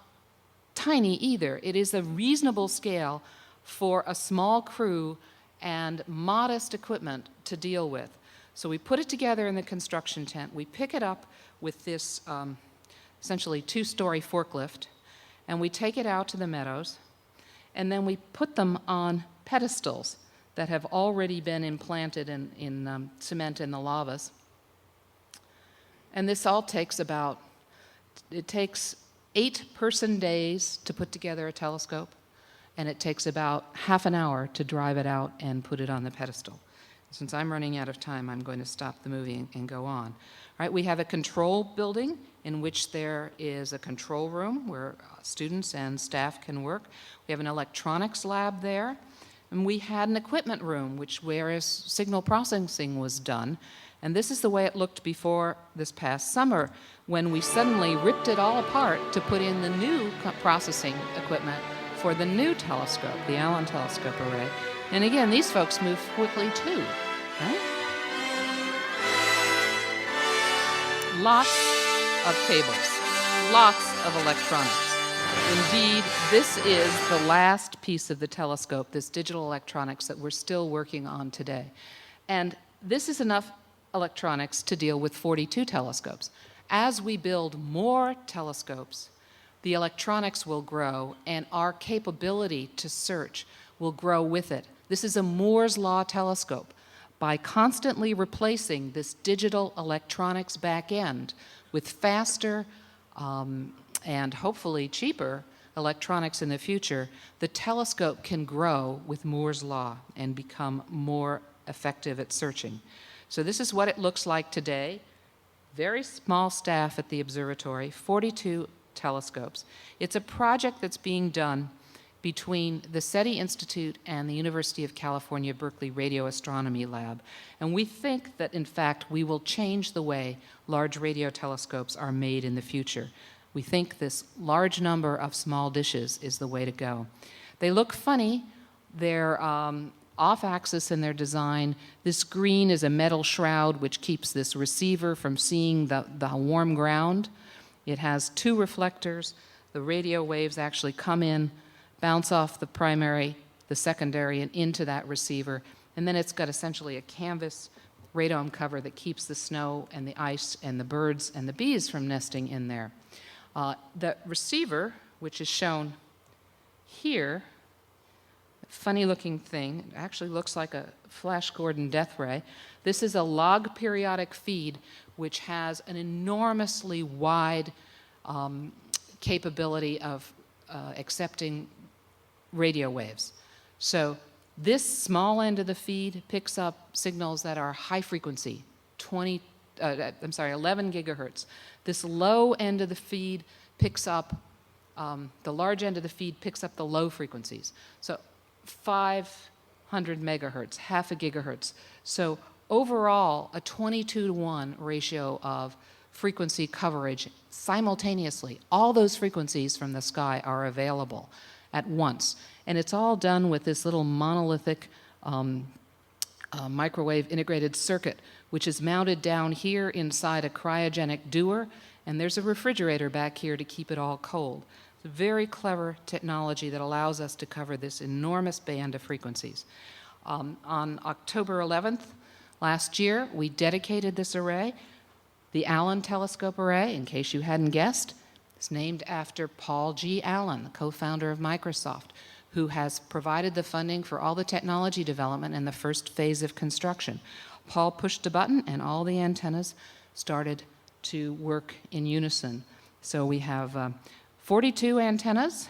tiny either. It is a reasonable scale for a small crew and modest equipment to deal with. So we put it together in the construction tent. We pick it up with this essentially 2-story forklift, and we take it out to the meadows, and then we put them on pedestals that have already been implanted in cement in the lavas. And this all takes it takes 8 person days to put together a telescope, and it takes about half an hour to drive it out and put it on the pedestal. Since I'm running out of time, I'm going to stop the movie and go on. All right, we have a control building in which there is a control room where students and staff can work. We have an electronics lab there, and we had an equipment room where signal processing was done. And this is the way it looked before this past summer, when we suddenly ripped it all apart to put in the new processing equipment for the new telescope, the Allen Telescope Array. And again, these folks move quickly too, right? Lots of cables, lots of electronics. Indeed, this is the last piece of the telescope, this digital electronics that we're still working on today. And this is enough electronics to deal with 42 telescopes. As we build more telescopes, the electronics will grow and our capability to search will grow with it. This is a Moore's Law telescope. By constantly replacing this digital electronics back end with faster and hopefully cheaper electronics in the future, the telescope can grow with Moore's Law and become more effective at searching. So this is what it looks like today. Very small staff at the observatory, 42 telescopes. It's a project that's being done between the SETI Institute and the University of California, Berkeley Radio Astronomy Lab. And we think that, in fact, we will change the way large radio telescopes are made in the future. We think this large number of small dishes is the way to go. They look funny. They're off-axis in their design. This green is a metal shroud which keeps this receiver from seeing the warm ground. It has 2 reflectors. The radio waves actually come in, bounce off the primary, the secondary, and into that receiver. And then it's got essentially a canvas radome cover that keeps the snow and the ice and the birds and the bees from nesting in there. The receiver, which is shown here, funny looking thing, it actually looks like a Flash Gordon death ray. This is a log periodic feed which has an enormously wide capability of accepting radio waves. So this small end of the feed picks up signals that are high frequency, 11 gigahertz. This low end of the feed picks up, the large end of the feed picks up the low frequencies. So 500 megahertz, half a gigahertz. So overall, a 22-to-1 ratio of frequency coverage simultaneously. All those frequencies from the sky are available at once. And it's all done with this little monolithic microwave integrated circuit, which is mounted down here inside a cryogenic dewar, and there's a refrigerator back here to keep it all cold. It's a very clever technology that allows us to cover this enormous band of frequencies. On October 11th last year, we dedicated this array. The Allen Telescope Array, in case you hadn't guessed, is named after Paul G. Allen, the co-founder of Microsoft, who has provided the funding for all the technology development in the first phase of construction. Paul pushed a button and all the antennas started to work in unison. So we have 42 antennas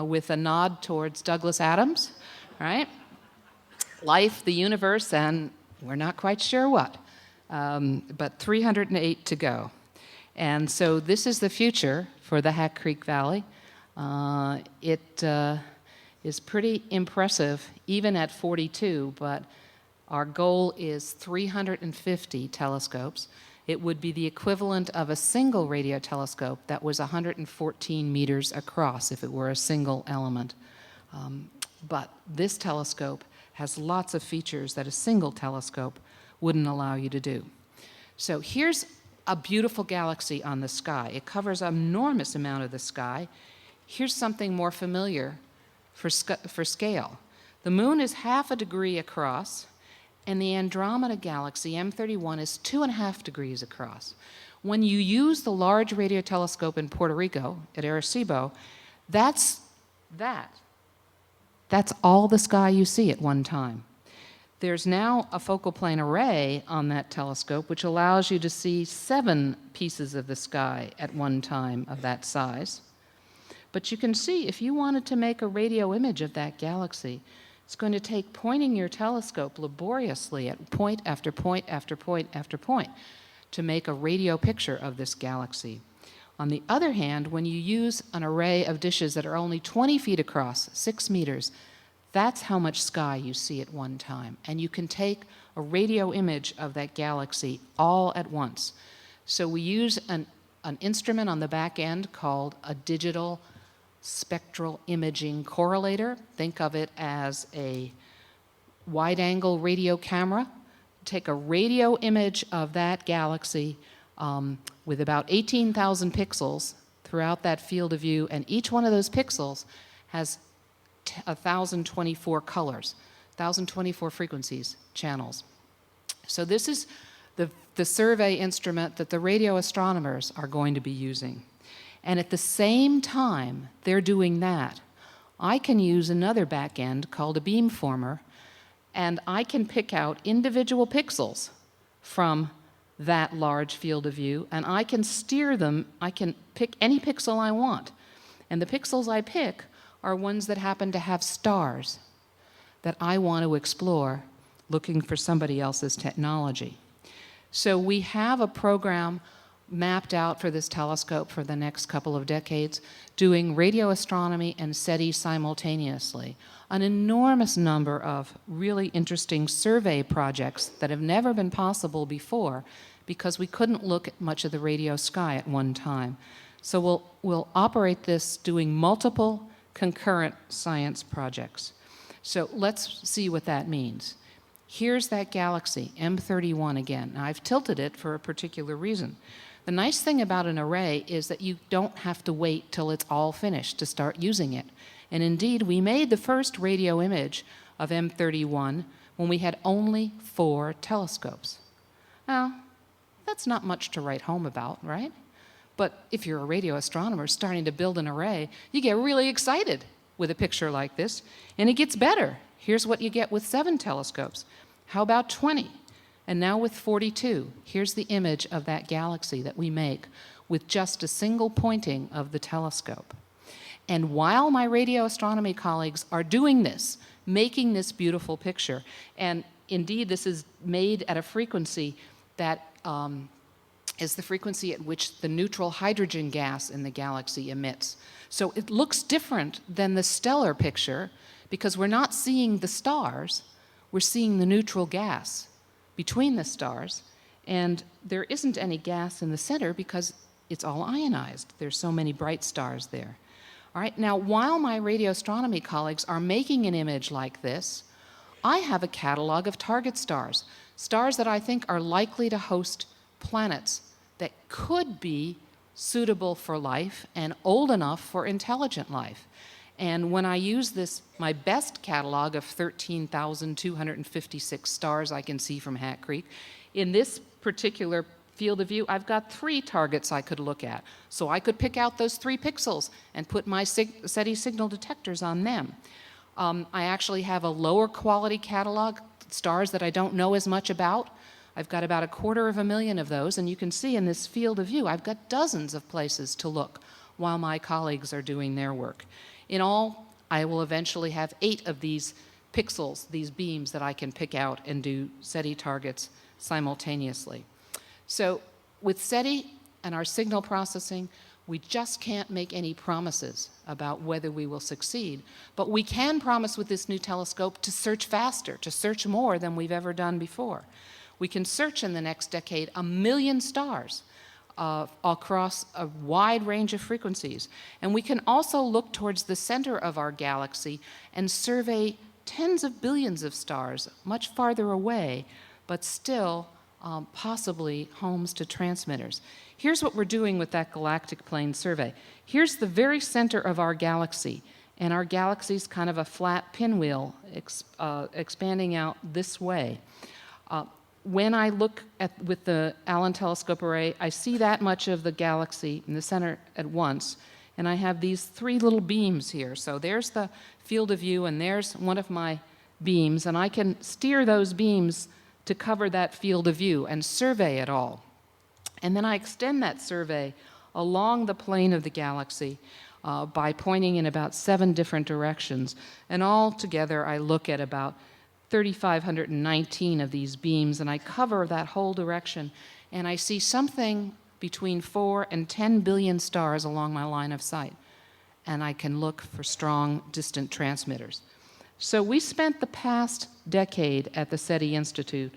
with a nod towards Douglas Adams, right? Life, the universe, and we're not quite sure what. But 308 to go. And so this is the future for the Hack Creek Valley. It is pretty impressive, even at 42, but our goal is 350 telescopes. It would be the equivalent of a single radio telescope that was 114 meters across if it were a single element. But this telescope has lots of features that a single telescope wouldn't allow you to do. So here's a beautiful galaxy on the sky. It covers an enormous amount of the sky. Here's something more familiar for scale. The moon is half a degree across, and the Andromeda galaxy, M31, is 2.5 degrees across. When you use the large radio telescope in Puerto Rico at Arecibo, that's all the sky you see at one time. There's now a focal plane array on that telescope which allows you to see 7 pieces of the sky at one time of that size. But you can see if you wanted to make a radio image of that galaxy, it's going to take pointing your telescope laboriously at point after point after point after point to make a radio picture of this galaxy. On the other hand, when you use an array of dishes that are only 20 feet across, 6 meters, that's how much sky you see at one time. And you can take a radio image of that galaxy all at once. So we use an instrument on the back end called a digital spectral imaging correlator. Think of it as a wide-angle radio camera. Take a radio image of that galaxy with about 18,000 pixels throughout that field of view, and each one of those pixels has 1,024 colors, 1,024 frequencies, channels. So this is the survey instrument that the radio astronomers are going to be using. And at the same time they're doing that, I can use another back end called a beamformer, and I can pick out individual pixels from that large field of view, and I can steer them. I can pick any pixel I want. And the pixels I pick are ones that happen to have stars that I want to explore, looking for somebody else's technology. So we have a program mapped out for this telescope for the next couple of decades, doing radio astronomy and SETI simultaneously. An enormous number of really interesting survey projects that have never been possible before because we couldn't look at much of the radio sky at one time. So we'll operate this doing multiple concurrent science projects. So let's see what that means. Here's that galaxy, M31 again. Now, I've tilted it for a particular reason. The nice thing about an array is that you don't have to wait till it's all finished to start using it. And indeed, we made the first radio image of M31 when we had only 4 telescopes. Now, that's not much to write home about, right? But if you're a radio astronomer starting to build an array, you get really excited with a picture like this, and it gets better. Here's what you get with 7 telescopes. How about 20? And now with 42, here's the image of that galaxy that we make with just a single pointing of the telescope. And while my radio astronomy colleagues are doing this, making this beautiful picture, and indeed this is made at a frequency that is the frequency at which the neutral hydrogen gas in the galaxy emits. So it looks different than the stellar picture because we're not seeing the stars, we're seeing the neutral gas between the stars, and there isn't any gas in the center because it's all ionized. There's so many bright stars there. All right, now while my radio astronomy colleagues are making an image like this, I have a catalog of target stars, stars that I think are likely to host planets that could be suitable for life and old enough for intelligent life. And when I use this, my best catalog of 13,256 stars I can see from Hat Creek, in this particular field of view, I've got 3 targets I could look at. So I could pick out those 3 pixels and put my SETI signal detectors on them. I actually have a lower quality catalog, stars that I don't know as much about. I've got about 250,000 of those, and you can see in this field of view, I've got dozens of places to look while my colleagues are doing their work. In all, I will eventually have 8 of these pixels, these beams that I can pick out and do SETI targets simultaneously. So with SETI and our signal processing, we just can't make any promises about whether we will succeed, but we can promise with this new telescope to search faster, to search more than we've ever done before. We can search in the next decade 1 million stars across a wide range of frequencies. And we can also look towards the center of our galaxy and survey tens of billions of stars much farther away, but still possibly homes to transmitters. Here's what we're doing with that galactic plane survey. Here's the very center of our galaxy, and our galaxy's kind of a flat pinwheel expanding out this way. When I look with the Allen Telescope Array, I see that much of the galaxy in the center at once, and I have these 3 little beams here. So there's the field of view, and there's one of my beams, and I can steer those beams to cover that field of view and survey it all. And then I extend that survey along the plane of the galaxy by pointing in about 7 different directions, and all together I look at about 3,519 of these beams, and I cover that whole direction, and I see something between 4 and 10 billion stars along my line of sight, and I can look for strong, distant transmitters. So we spent the past decade at the SETI Institute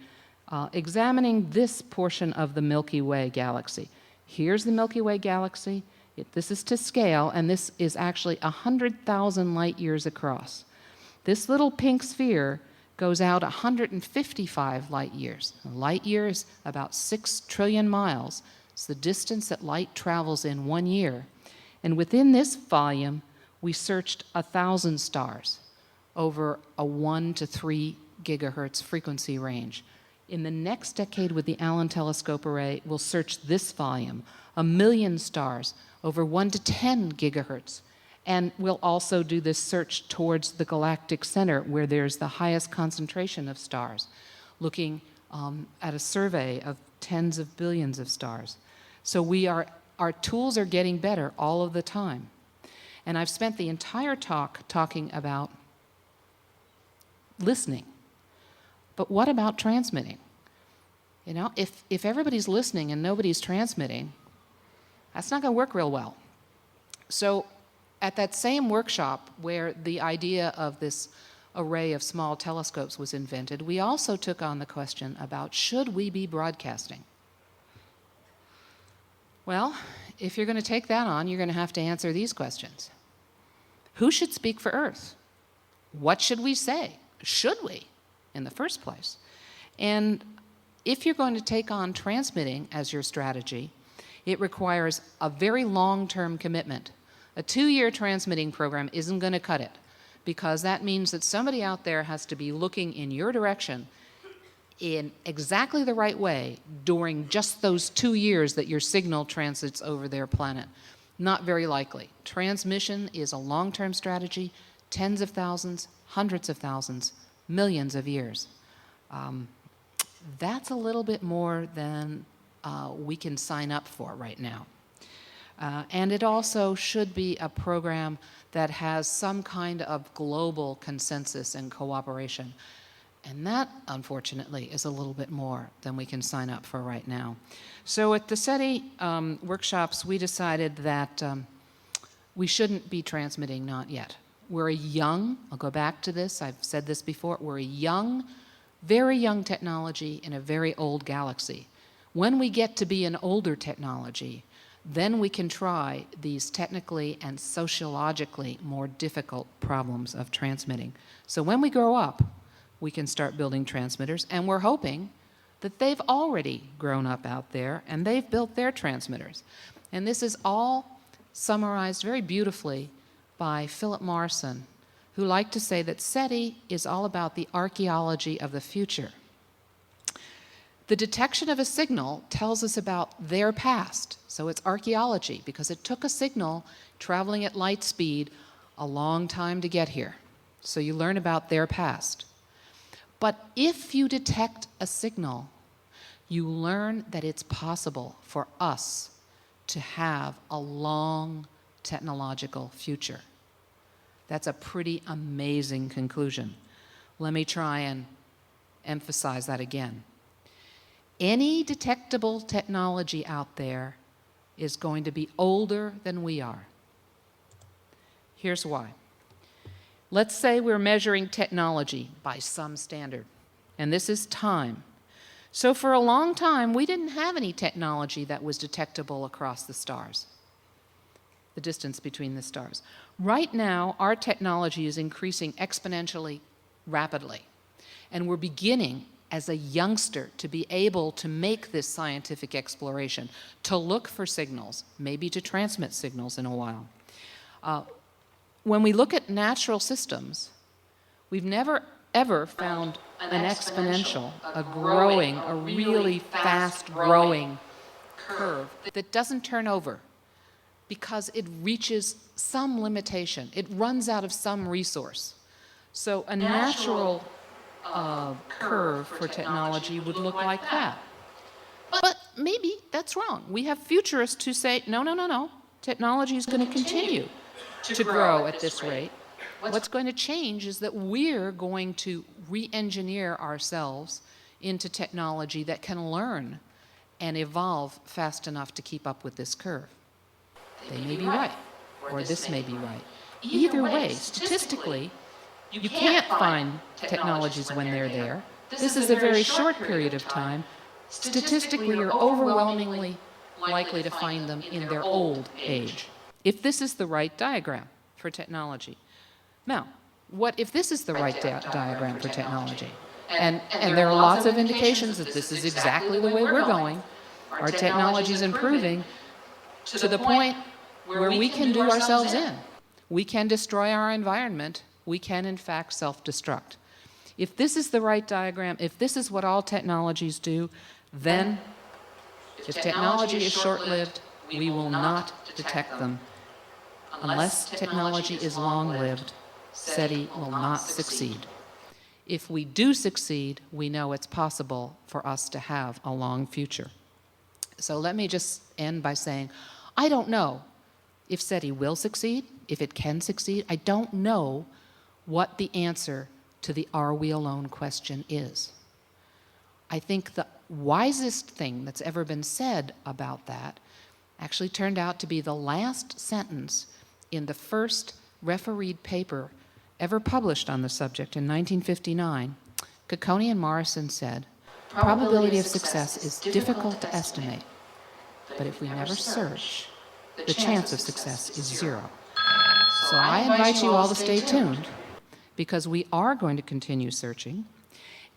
examining this portion of the Milky Way galaxy. Here's the Milky Way galaxy. This is to scale, and this is actually 100,000 light years across. This little pink sphere goes out 155 light years. A light year is about 6 trillion miles. It's the distance that light travels in 1 year. And within this volume, we searched 1,000 stars over a 1 to 3 gigahertz frequency range. In the next decade with the Allen Telescope Array, we'll search this volume, 1 million stars, over 1 to 10 gigahertz. And we'll also do this search towards the galactic center where there's the highest concentration of stars, looking at a survey of tens of billions of stars. So our tools are getting better all of the time. And I've spent the entire talk talking about listening. But what about transmitting? You know, if everybody's listening and nobody's transmitting, that's not going to work real well. So at that same workshop where the idea of this array of small telescopes was invented, we also took on the question about, should we be broadcasting? Well, if you're going to take that on, you're going to have to answer these questions. Who should speak for Earth? What should we say? Should we, in the first place? And if you're going to take on transmitting as your strategy, it requires a very long-term commitment. A 2-year transmitting program isn't going to cut it, because that means that somebody out there has to be looking in your direction in exactly the right way during just those 2 years that your signal transits over their planet. Not very likely. Transmission is a long-term strategy, tens of thousands, hundreds of thousands, millions of years. That's a little bit more than we can sign up for right now. And it also should be a program that has some kind of global consensus and cooperation. And that, unfortunately, is a little bit more than we can sign up for right now. So at the SETI workshops, we decided that we shouldn't be transmitting, not yet. We're a young, I'll go back to this, I've said this before, we're a young, very young technology in a very old galaxy. When we get to be an older technology, then we can try these technically and sociologically more difficult problems of transmitting. So when we grow up, we can start building transmitters, and we're hoping that they've already grown up out there and they've built their transmitters. And this is all summarized very beautifully by Philip Morrison, who liked to say that SETI is all about the archaeology of the future. The detection of a signal tells us about their past, so it's archaeology, because it took a signal traveling at light speed a long time to get here. So you learn about their past. But if you detect a signal, you learn that it's possible for us to have a long technological future. That's a pretty amazing conclusion. Let me try and emphasize that again. Any detectable technology out there is going to be older than we are. Here's why. Let's say we're measuring technology by some standard, and this is time. So for a long time, we didn't have any technology that was detectable across the stars, the distance between the stars. Right now, our technology is increasing exponentially rapidly, and we're beginning as a youngster to be able to make this scientific exploration, to look for signals, maybe to transmit signals in a while. When we look at natural systems, we've never, ever found an exponential, a growing, a really fast-growing curve that doesn't turn over because it reaches some limitation. It runs out of some resource. So a natural curve for technology would look like that. But maybe that's wrong. We have futurists who say, no, no, no, no. Technology is going to continue to grow at this rate. What's going to change is that we're going to re-engineer ourselves into technology that can learn and evolve fast enough to keep up with this curve. They may be right, or this may be right. Either way, statistically, you can't find technologies when they're there. This is a very short period of time. Statistically, you're overwhelmingly likely to find them in their old age, if this is the right diagram for technology. Now, what if this is the right diagram for technology? And there are lots of indications that this is exactly the way we're going. Our technology is improving to the point where we can do ourselves in. We can destroy our environment. We can, in fact, self-destruct. If this is the right diagram, if this is what all technologies do, then if technology is short-lived, we will not detect them. Unless technology is long-lived, SETI will not succeed. If we do succeed, we know it's possible for us to have a long future. So let me just end by saying, I don't know if SETI will succeed, if it can succeed. I don't know what the answer to the "are we alone" question is. I think the wisest thing that's ever been said about that actually turned out to be the last sentence in the first refereed paper ever published on the subject in 1959. Cocconi and Morrison said, "Probability of success is difficult to estimate, but if we never search, the chance of success is zero." So I invite you all to stay tuned, because we are going to continue searching.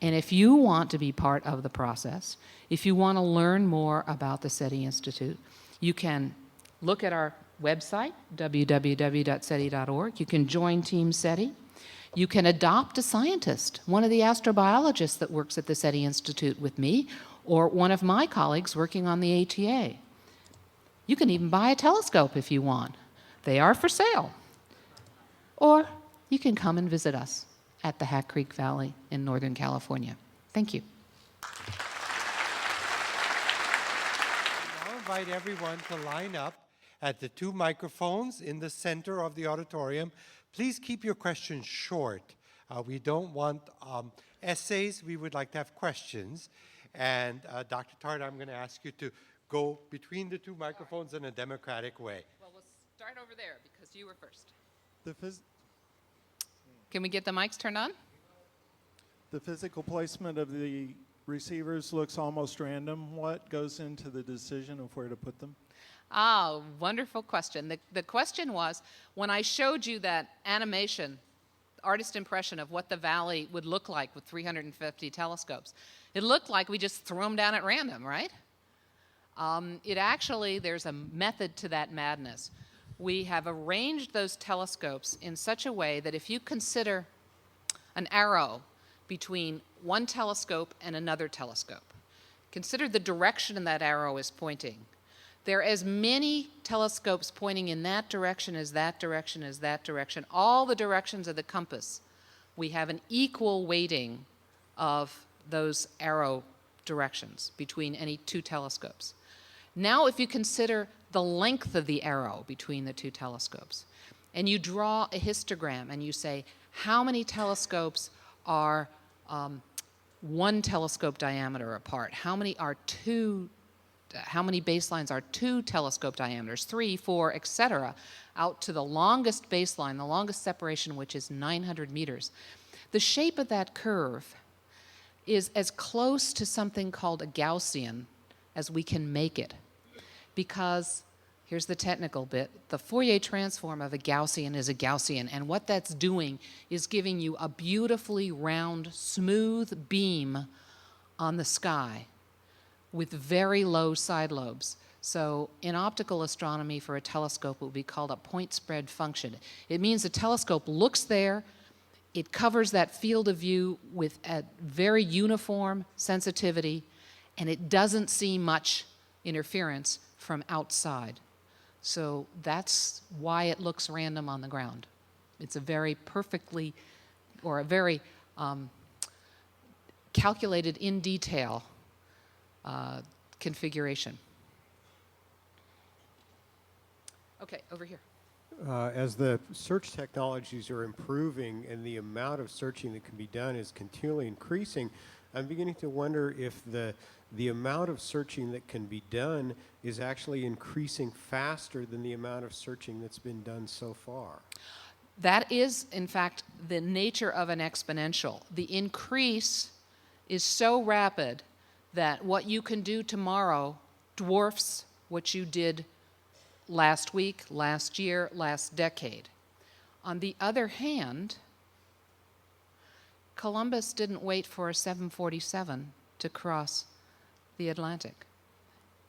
And if you want to be part of the process, if you want to learn more about the SETI Institute, you can look at our website, www.seti.org. You can join Team SETI. You can adopt a scientist, one of the astrobiologists that works at the SETI Institute with me, or one of my colleagues working on the ATA. You can even buy a telescope if you want. They are for sale. Or you can come and visit us at the Hat Creek Valley in Northern California. Thank you. I'll invite everyone to line up at the 2 microphones in the center of the auditorium. Please keep your questions short. We don't want essays. We would like to have questions. And Dr. Tarter, I'm going to ask you to go between the 2 microphones in a democratic way. Well, we'll start over there because you were first. The Can we get the mics turned on? physical placement of the receivers looks almost random. What goes into the decision of where to put them? Ah, wonderful question. The question was, when I showed you that animation, artist impression of what the valley would look like with 350 telescopes, it looked like we just threw them down at random, right? There's a method to that madness. We have arranged those telescopes in such a way that if you consider an arrow between one telescope and another telescope, consider the direction that arrow is pointing. There are as many telescopes pointing in that direction as that direction as that direction. All the directions of the compass, we have an equal weighting of those arrow directions between any 2 telescopes. Now, if you consider the length of the arrow between the 2 telescopes, and you draw a histogram and you say, how many telescopes are 1 telescope diameter apart? How many baselines are 2 telescope diameters, 3, 4, etc., out to the longest baseline, the longest separation, which is 900 meters. The shape of that curve is as close to something called a Gaussian as we can make it. Because, here's the technical bit, the Fourier transform of a Gaussian is a Gaussian, and what that's doing is giving you a beautifully round, smooth beam on the sky with very low side lobes. So in optical astronomy for a telescope, it would be called a point spread function. It means the telescope looks there, it covers that field of view with a very uniform sensitivity, and it doesn't see much interference from outside. So that's why it looks random on the ground. It's a very perfectly, or a very calculated in detail configuration. Okay, over here. As the search technologies are improving and the amount of searching that can be done is continually increasing, I'm beginning to wonder if the amount of searching that can be done is actually increasing faster than the amount of searching that's been done so far. That is, in fact, the nature of an exponential. The increase is so rapid that what you can do tomorrow dwarfs what you did last week, last year, last decade. On the other hand, Columbus didn't wait for a 747 to cross the Atlantic.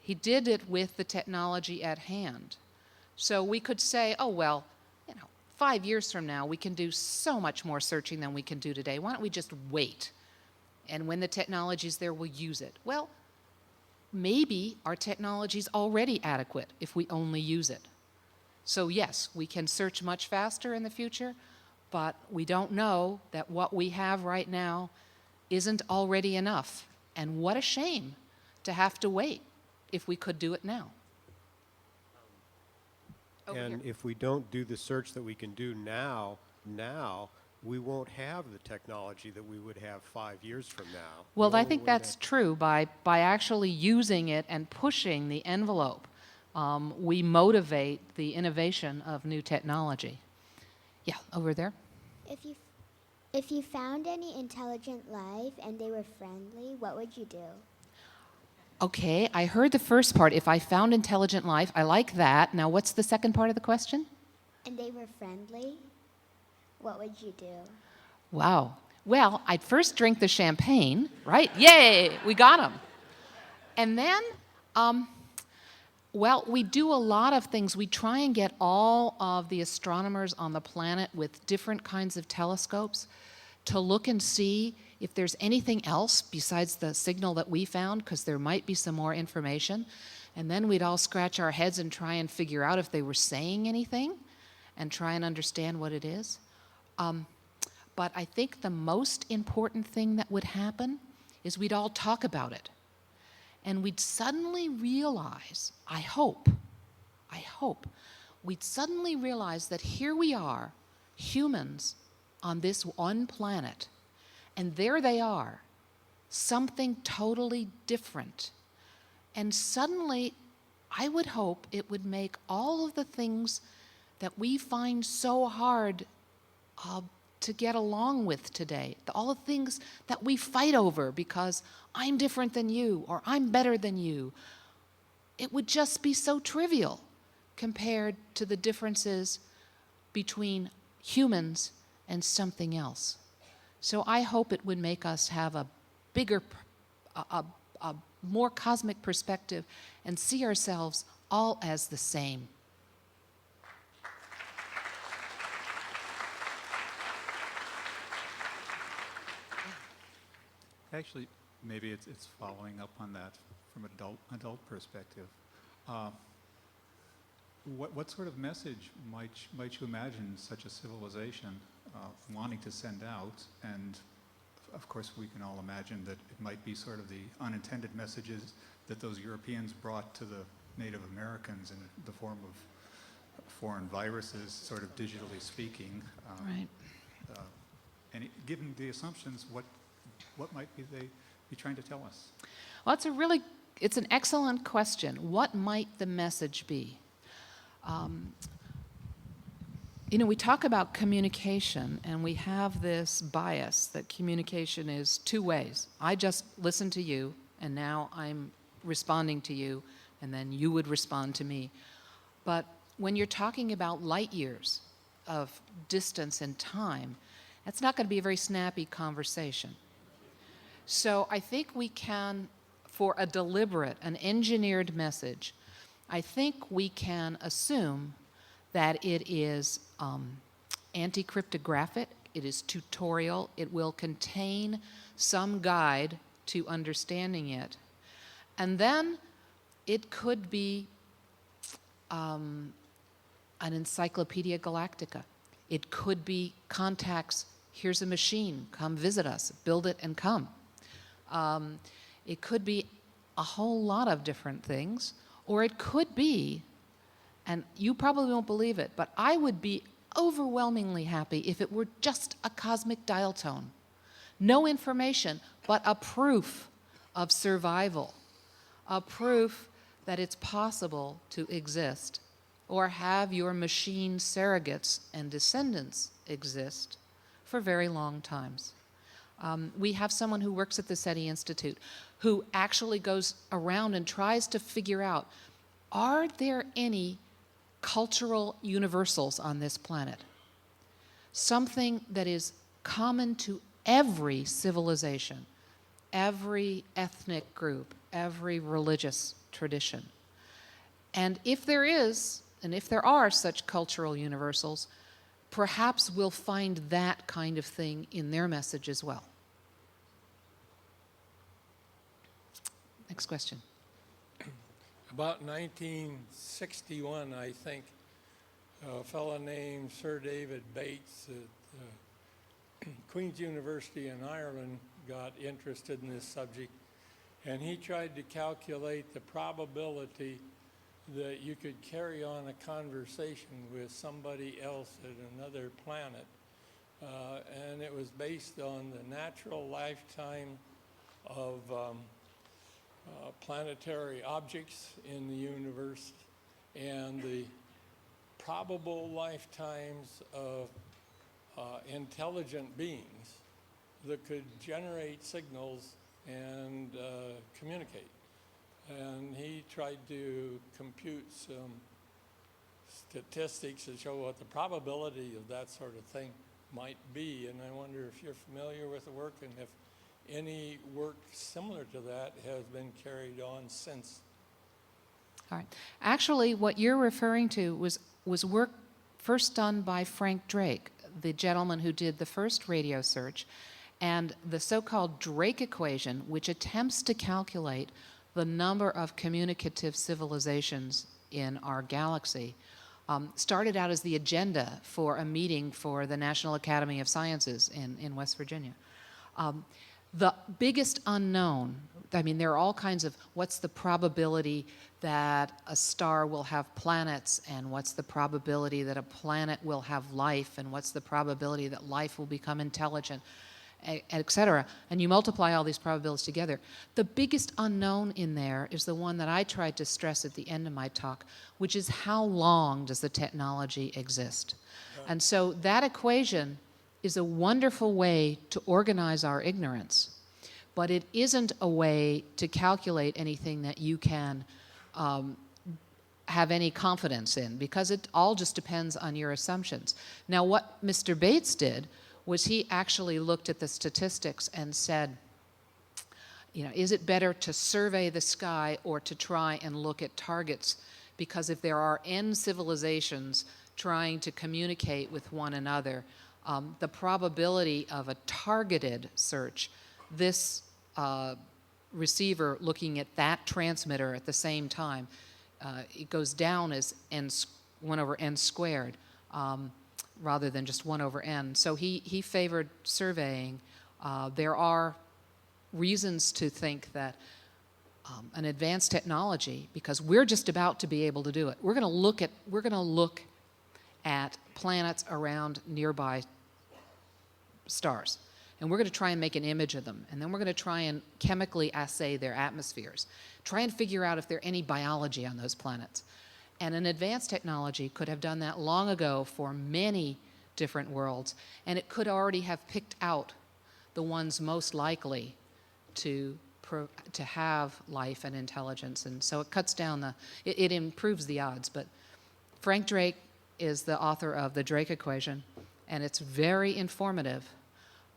He did it with the technology at hand. So we could say, oh, well, 5 years from now, we can do so much more searching than we can do today. Why don't we just wait? And when the technology's there, we'll use it. Well, maybe our technology's already adequate if we only use it. So yes, we can search much faster in the future, but we don't know that what we have right now isn't already enough. And what a shame to have to wait if we could do it now. Over And here. if we don't do the search that we can do now, we won't have the technology that we would have 5 years from now. Well, The I only think way that's to- true. By actually using it and pushing the envelope, we motivate the innovation of new technology. Yeah, over there. If you found any intelligent life and they were friendly, what would you do? Okay, I heard the first part. If I found intelligent life, I like that. Now, what's the second part of the question? And they were friendly, what would you do? Wow. Well, I'd first drink the champagne, right? Yay, we got them. And then, well, we do a lot of things. We try and get all of the astronomers on the planet with different kinds of telescopes to look and see if there's anything else besides the signal that we found, because there might be some more information. And then we'd all scratch our heads and try and figure out if they were saying anything and try and understand what it is. But I think the most important thing that would happen is we'd all talk about it. And we'd suddenly realize, I hope, we'd suddenly realize that here we are, humans on this one planet, and there they are, something totally different. And suddenly, I would hope it would make all of the things that we find so hard to get along with today, all the things that we fight over because I'm different than you or I'm better than you, it would just be so trivial compared to the differences between humans and something else. So I hope it would make us have a bigger, a more cosmic perspective and see ourselves all as the same. Actually, maybe it's following up on that from an adult perspective. What sort of message might you imagine such a civilization wanting to send out? And of course, we can all imagine that it might be sort of the unintended messages that those Europeans brought to the Native Americans in the form of foreign viruses, sort of digitally speaking. Right. And given the assumptions, what might they be trying to tell us? Well, it's an excellent question. What might the message be? We talk about communication, and we have this bias that communication is two ways. I just listen to you, and now I'm responding to you, and then you would respond to me. But when you're talking about light years of distance and time, that's not going to be a very snappy conversation. So I think we can, for a deliberate, an engineered message, I think we can assume that it is anti-cryptographic, it is tutorial, it will contain some guide to understanding it. And then it could be an Encyclopedia Galactica. It could be contacts, here's a machine, come visit us, build it and come. It could be a whole lot of different things, or it could be, and you probably won't believe it, but I would be overwhelmingly happy if it were just a cosmic dial tone. No information, but a proof of survival, a proof that it's possible to exist or have your machine surrogates and descendants exist for very long times. We have someone who works at the SETI Institute who actually goes around and tries to figure out, are there any cultural universals on this planet? Something that is common to every civilization, every ethnic group, every religious tradition. And if there is, and if there are such cultural universals, perhaps we'll find that kind of thing in their message as well. Next question. About 1961, I think, a fellow named Sir David Bates at Queen's University in Ireland got interested in this subject, and he tried to calculate the probability that you could carry on a conversation with somebody else at another planet. And it was based on the natural lifetime of planetary objects in the universe and the probable lifetimes of intelligent beings that could generate signals and communicate. And he tried to compute some statistics to show what the probability of that sort of thing might be. And I wonder if you're familiar with the work and if any work similar to that has been carried on since. All right. Actually, what you're referring to was work first done by Frank Drake, the gentleman who did the first radio search, and the so-called Drake equation, which attempts to calculate the number of communicative civilizations in our galaxy, started out as the agenda for a meeting for the National Academy of Sciences in West Virginia. The biggest unknown, I mean, there are all kinds of what's the probability that a star will have planets, and what's the probability that a planet will have life, and what's the probability that life will become intelligent, et cetera. And you multiply all these probabilities together. The biggest unknown in there is the one that I tried to stress at the end of my talk, which is how long does the technology exist? And so that equation is a wonderful way to organize our ignorance, but it isn't a way to calculate anything that you can have any confidence in, because it all just depends on your assumptions. Now, what Mr. Bates did was he actually looked at the statistics and said, you know, is it better to survey the sky or to try and look at targets? Because if there are N civilizations trying to communicate with one another, the probability of a targeted search, this receiver looking at that transmitter at the same time, it goes down as 1 over n squared, rather than just 1 over n. So he favored surveying. There are reasons to think that an advanced technology, because we're just about to be able to do it. We're going to look at planets around nearby stars, and we're going to try and make an image of them, and then we're going to try and chemically assay their atmospheres, try and figure out if there's any biology on those planets. And an advanced technology could have done that long ago for many different worlds, and it could already have picked out the ones most likely to have life and intelligence. And so it cuts down it improves the odds. But Frank Drake is the author of the Drake equation, and it's very informative,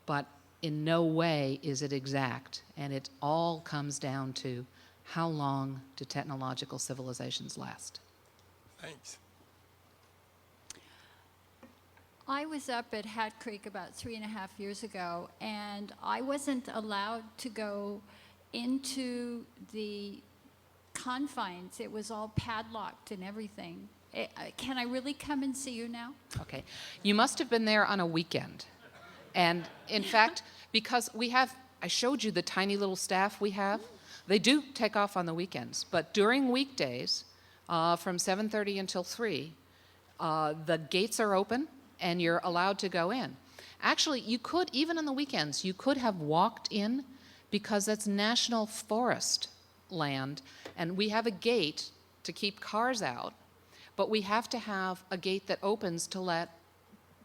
but in no way is it exact. And it all comes down to how long do technological civilizations last? Thanks. I was up at Hat Creek about 3.5 years ago, and I wasn't allowed to go into the confines. It was all padlocked and everything. Can I really come and see you now? Okay. You must have been there on a weekend. And in fact, because I showed you the tiny little staff we have. They do take off on the weekends, but during weekdays, from 7:30 until 3, the gates are open and you're allowed to go in. Actually, you could, even on the weekends, you could have walked in, because that's national forest land, and we have a gate to keep cars out, but we have to have a gate that opens to let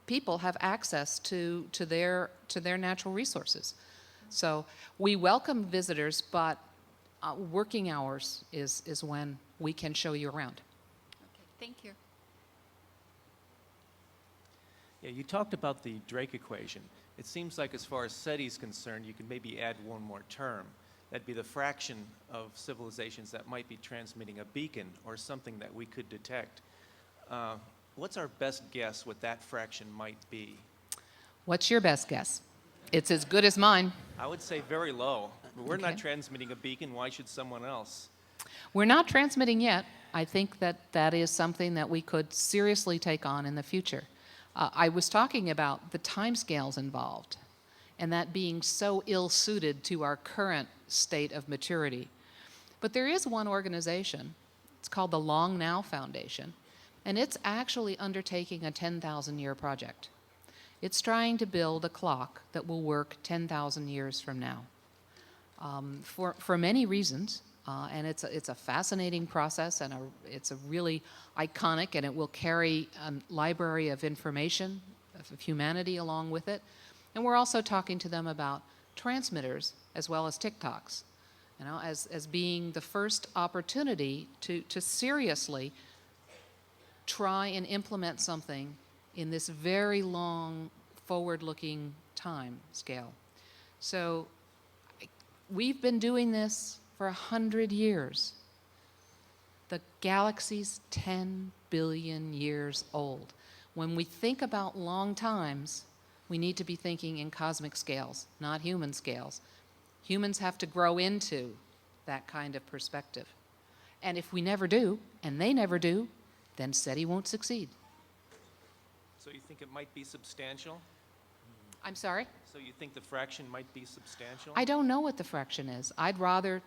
people have access to their natural resources. So we welcome visitors, but working hours is when we can show you around. Okay, thank you. Yeah, you talked about the Drake equation. It seems like as far as SETI is concerned, you can maybe add one more term. That'd be the fraction of civilizations that might be transmitting a beacon or something that we could detect. What's our best guess what that fraction might be? What's your best guess? It's as good as mine. I would say very low. But we're not Okay. transmitting a beacon. Why should someone else? We're not transmitting yet. I think that that is something that we could seriously take on in the future. I was talking about the timescales involved and that being so ill-suited to our current state of maturity. But there is one organization, it's called the Long Now Foundation, and it's actually undertaking a 10,000-year project. It's trying to build a clock that will work 10,000 years from now. For many reasons, and it's a fascinating process, and it's a really iconic, and it will carry a library of information of humanity along with it. And we're also talking to them about transmitters as well as TikToks, you know, as being the first opportunity to seriously try and implement something in this very long, forward-looking time scale. So we've been doing this for 100 years. The galaxy's 10 billion years old. When we think about long times, we need to be thinking in cosmic scales, not human scales. Humans have to grow into that kind of perspective. And if we never do, and they never do, then SETI won't succeed. So you think it might be substantial? I'm sorry? So you think the fraction might be substantial? I don't know what the fraction is. I'd rather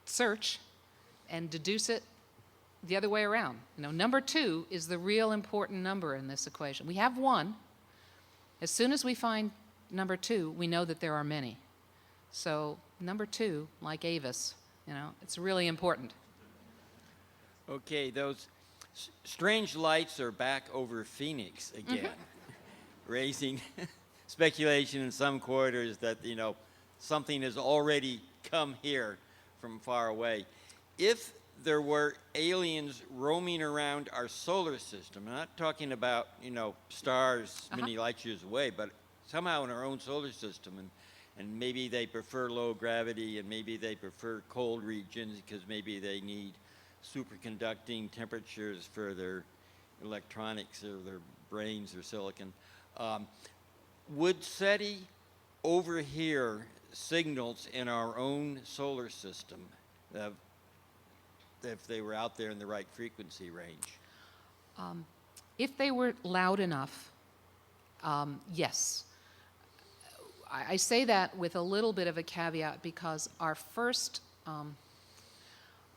search and deduce it the other way around. You know, number 2 is the real important number in this equation. We have 1. As soon as we find number 2, we know that there are many. So number 2, like Avis, you know, it's really important. Okay, those strange lights are back over Phoenix again, raising speculation in some quarters that, you know, something has already come here from far away. If there were aliens roaming around our solar system, I'm not talking about, you know, stars many light years away, but somehow in our own solar system, and maybe they prefer low gravity, and maybe they prefer cold regions because maybe they need superconducting temperatures for their electronics or their brains or silicon. Would SETI overhear signals in our own solar system if they were out there in the right frequency range? If they were loud enough, yes. I say that with a little bit of a caveat because our first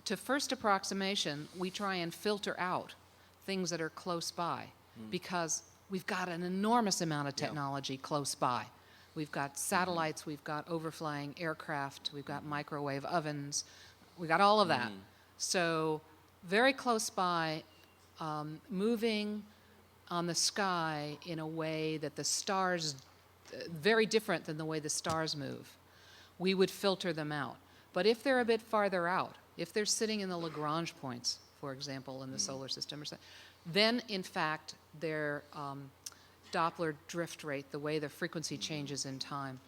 approximation, we try and filter out things that are close by because we've got an enormous amount of technology close by. We've got satellites, we've got overflying aircraft, we've got microwave ovens, we've got all of that. So very close by, moving on the sky in a way that the stars, very different than the way the stars move, we would filter them out. But if they're a bit farther out, if they're sitting in the Lagrange points, for example, in the solar system, or something, then in fact their Doppler drift rate, the way the frequency changes in time,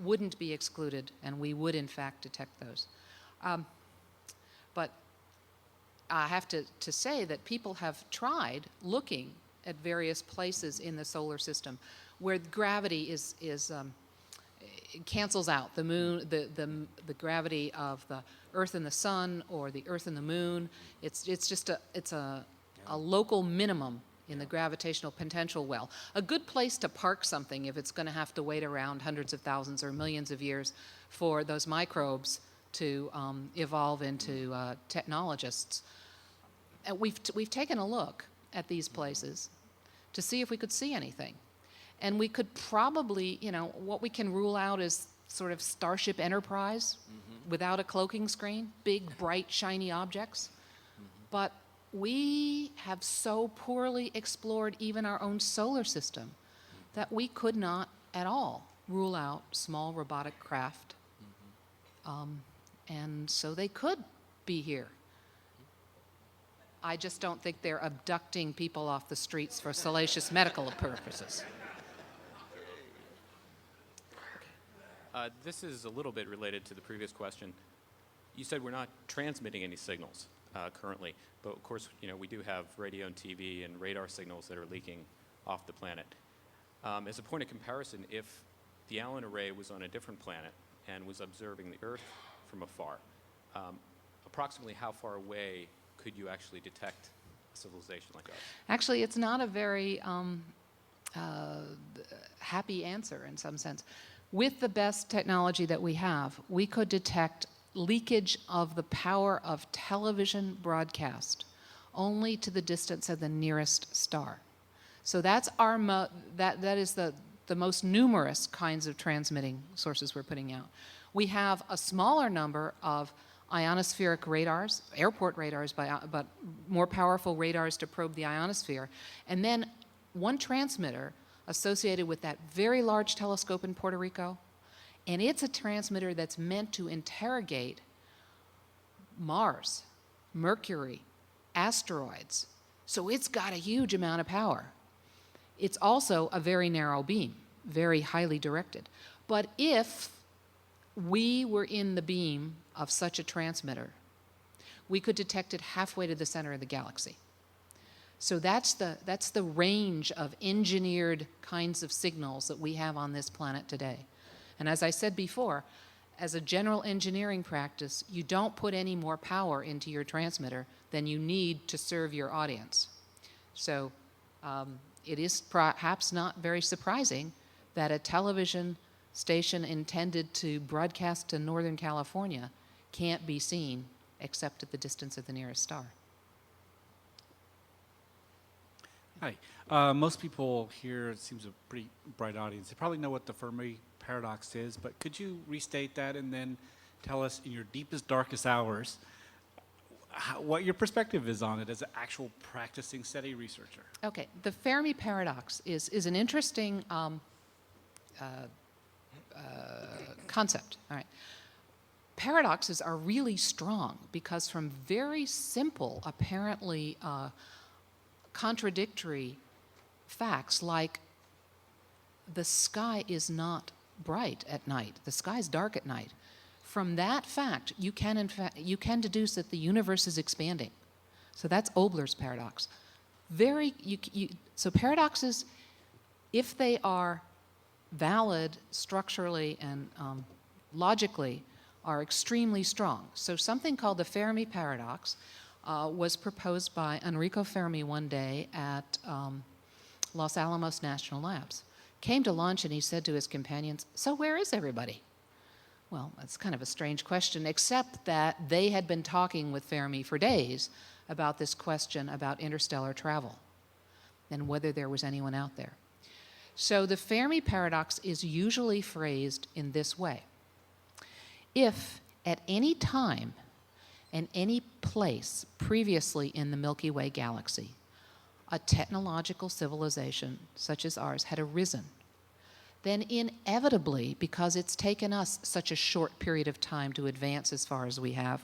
wouldn't be excluded, and we would in fact detect those. But I have to say that people have tried looking at various places in the solar system where gravity it cancels out the moon, the gravity of the Earth and the Sun, or the Earth and the Moon. It's just a local minimum in the gravitational potential well. A good place to park something if it's going to have to wait around hundreds of thousands or millions of years for those microbes to evolve into technologists. And we've taken a look at these places to see if we could see anything. And we could probably, you know, what we can rule out is sort of Starship Enterprise without a cloaking screen, big, bright, shiny objects. But we have so poorly explored even our own solar system that we could not at all rule out small robotic craft. And so they could be here. I just don't think they're abducting people off the streets for salacious medical purposes. This is a little bit related to the previous question. You said we're not transmitting any signals. currently. But of course, we do have radio and TV and radar signals that are leaking off the planet. As a point of comparison, if the Allen array was on a different planet and was observing the Earth from afar, approximately how far away could you actually detect a civilization like ours? Actually, it's not a very happy answer in some sense. With the best technology that we have, we could detect leakage of the power of television broadcast only to the distance of the nearest star. So that's that is the most numerous kinds of transmitting sources we're putting out. We have a smaller number of ionospheric radars, airport radars, but more powerful radars to probe the ionosphere. And then one transmitter associated with that very large telescope in Puerto Rico, and it's a transmitter that's meant to interrogate Mars, Mercury, asteroids. So it's got a huge amount of power. It's also a very narrow beam, very highly directed. But if we were in the beam of such a transmitter, we could detect it halfway to the center of the galaxy. So that's the range of engineered kinds of signals that we have on this planet today. And as I said before, as a general engineering practice, you don't put any more power into your transmitter than you need to serve your audience. So it is perhaps not very surprising that a television station intended to broadcast to Northern California can't be seen except at the distance of the nearest star. Hi. Most people here, it seems a pretty bright audience, they probably know what the Fermi paradox is, but could you restate that and then tell us in your deepest, darkest hours what your perspective is on it as an actual practicing SETI researcher? Okay, the Fermi paradox is an interesting concept. All right. Paradoxes are really strong because from very simple, apparently contradictory facts like the sky is not bright at night, the sky is dark at night. From that fact, you can deduce that the universe is expanding. So that's Obler's paradox. So paradoxes, if they are valid structurally and logically, are extremely strong. So something called the Fermi paradox was proposed by Enrico Fermi one day at Los Alamos National Labs. Came to lunch and he said to his companions, "So where is everybody?" Well, that's kind of a strange question, except that they had been talking with Fermi for days about this question about interstellar travel and whether there was anyone out there. So the Fermi paradox is usually phrased in this way. If at any time and any place previously in the Milky Way galaxy, a technological civilization such as ours had arisen, then inevitably, because it's taken us such a short period of time to advance as far as we have,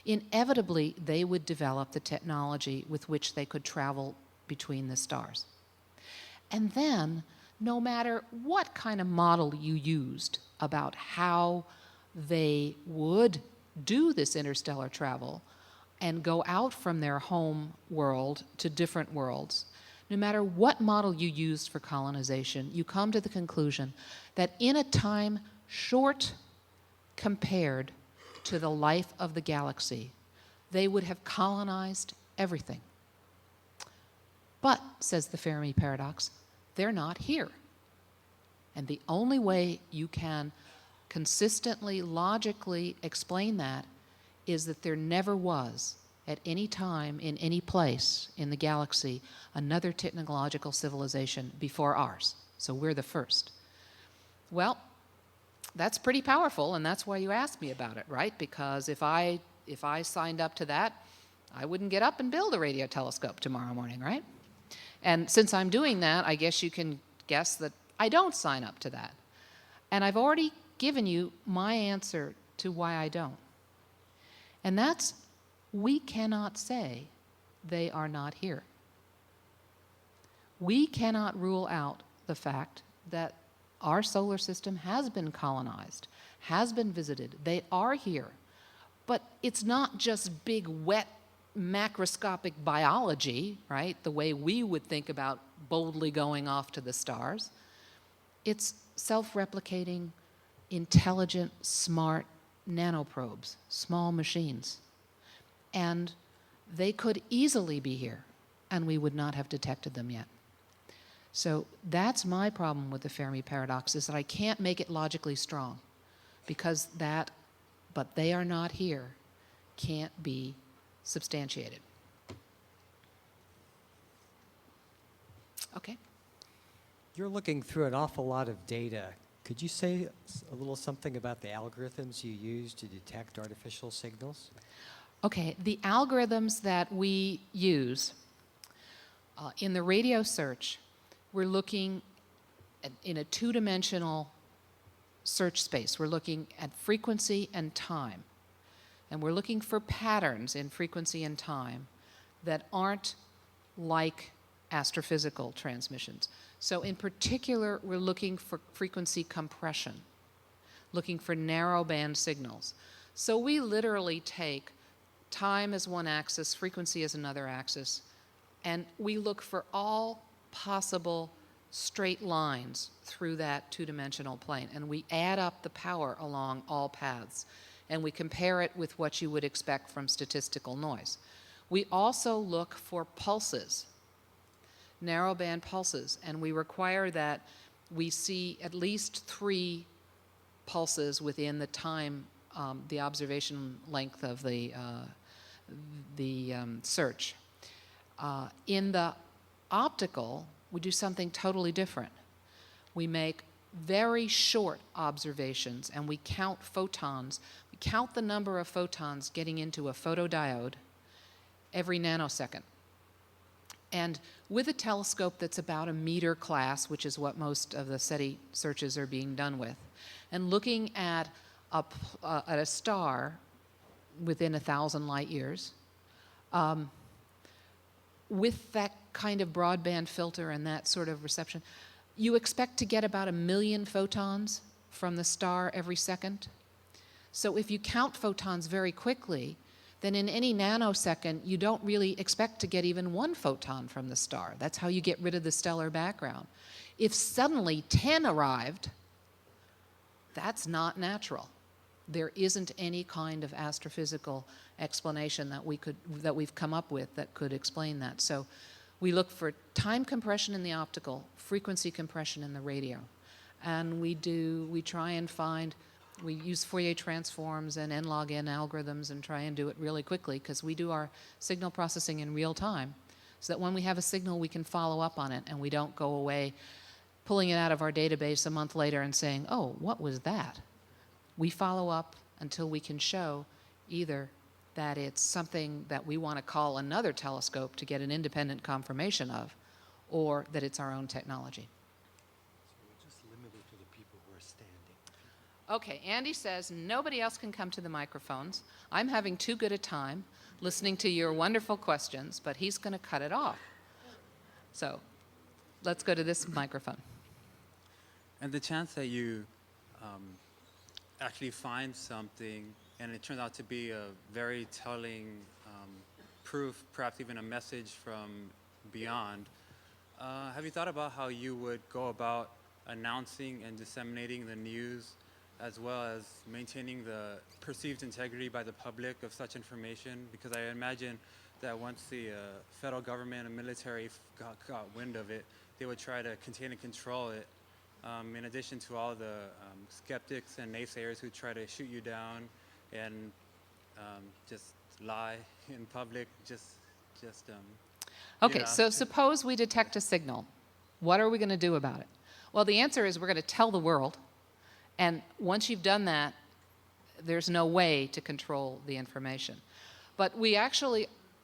inevitably they would develop the technology with which they could travel between the stars. And then, no matter what kind of model you used about how they would do this interstellar travel and go out from their home world to different worlds, no matter what model you used for colonization, you come to the conclusion that in a time short compared to the life of the galaxy, they would have colonized everything. But, says the Fermi paradox, they're not here. And the only way you can consistently, logically explain that is that there never was, at any time, in any place in the galaxy, another technological civilization before ours. So we're the first. Well, that's pretty powerful, and that's why you asked me about it, right? Because if I signed up to that, I wouldn't get up and build a radio telescope tomorrow morning, right? And since I'm doing that, I guess you can guess that I don't sign up to that. And I've already given you my answer to why I don't. And that's, we cannot say they are not here. We cannot rule out the fact that our solar system has been colonized, has been visited. They are here. But it's not just big, wet macroscopic biology, right, the way we would think about boldly going off to the stars. It's self-replicating, intelligent, smart nanoprobes, small machines. And they could easily be here, and we would not have detected them yet. So that's my problem with the Fermi paradox, is that I can't make it logically strong, because that, but they are not here, can't be substantiated. Okay. You're looking through an awful lot of data. Could you say a little something about the algorithms you use to detect artificial signals? Okay, the algorithms that we use in the radio search, we're looking in a two-dimensional search space. We're looking at frequency and time. And we're looking for patterns in frequency and time that aren't like astrophysical transmissions. So in particular, we're looking for frequency compression, looking for narrowband signals. So we literally take time as one axis, frequency as another axis, and we look for all possible straight lines through that two-dimensional plane, and we add up the power along all paths, and we compare it with what you would expect from statistical noise. We also look for pulses, narrowband pulses, and we require that we see at least 3 pulses within the time, the observation length of the search. In the optical, we do something totally different. We make very short observations, and we count photons. We count the number of photons getting into a photodiode every nanosecond. And with a telescope that's about a meter class, which is what most of the SETI searches are being done with, and looking at a star within 1,000 light years, with that kind of broadband filter and that sort of reception, you expect to get about 1 million photons from the star every second. So if you count photons very quickly, then in any nanosecond, you don't really expect to get even 1 photon from the star. That's how you get rid of the stellar background. If suddenly 10 arrived, that's not natural. There isn't any kind of astrophysical explanation that we've come up with that could explain that. So we look for time compression in the optical, frequency compression in the radio. And we try and find, we use Fourier transforms and n log n algorithms and try and do it really quickly, because we do our signal processing in real time, so that when we have a signal, we can follow up on it, and we don't go away pulling it out of our database a month later and saying, oh, what was that? We follow up until we can show either that it's something that we want to call another telescope to get an independent confirmation of, or that it's our own technology. So we're just limited to the people who are standing. Okay, Andy says nobody else can come to the microphones. I'm having too good a time listening to your wonderful questions, but he's going to cut it off. So let's go to this microphone. And the chance that you actually find something and it turns out to be a very telling proof, perhaps even a message from beyond, have you thought about how you would go about announcing and disseminating the news, as well as maintaining the perceived integrity by the public of such information? Because I imagine that once the federal government and military got wind of it, they would try to contain and control it, in addition to all the skeptics and naysayers who try to shoot you down and just lie in public, Okay, so suppose we detect a signal. What are we going to do about it? Well, the answer is we're going to tell the world, and once you've done that, there's no way to control the information. But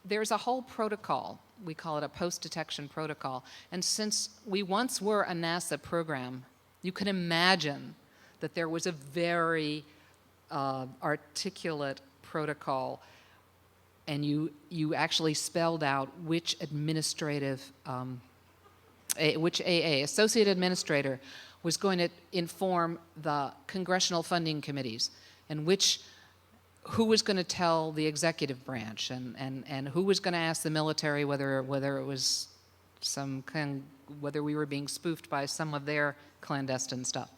there's a whole protocol. We call it a post-detection protocol. And since we once were a NASA program, you can imagine that there was a very articulate protocol, and you actually spelled out which which AA, Associate Administrator, was going to inform the congressional funding committees, and which who was going to tell the executive branch, and who was going to ask the military whether it was whether we were being spoofed by some of their clandestine stuff.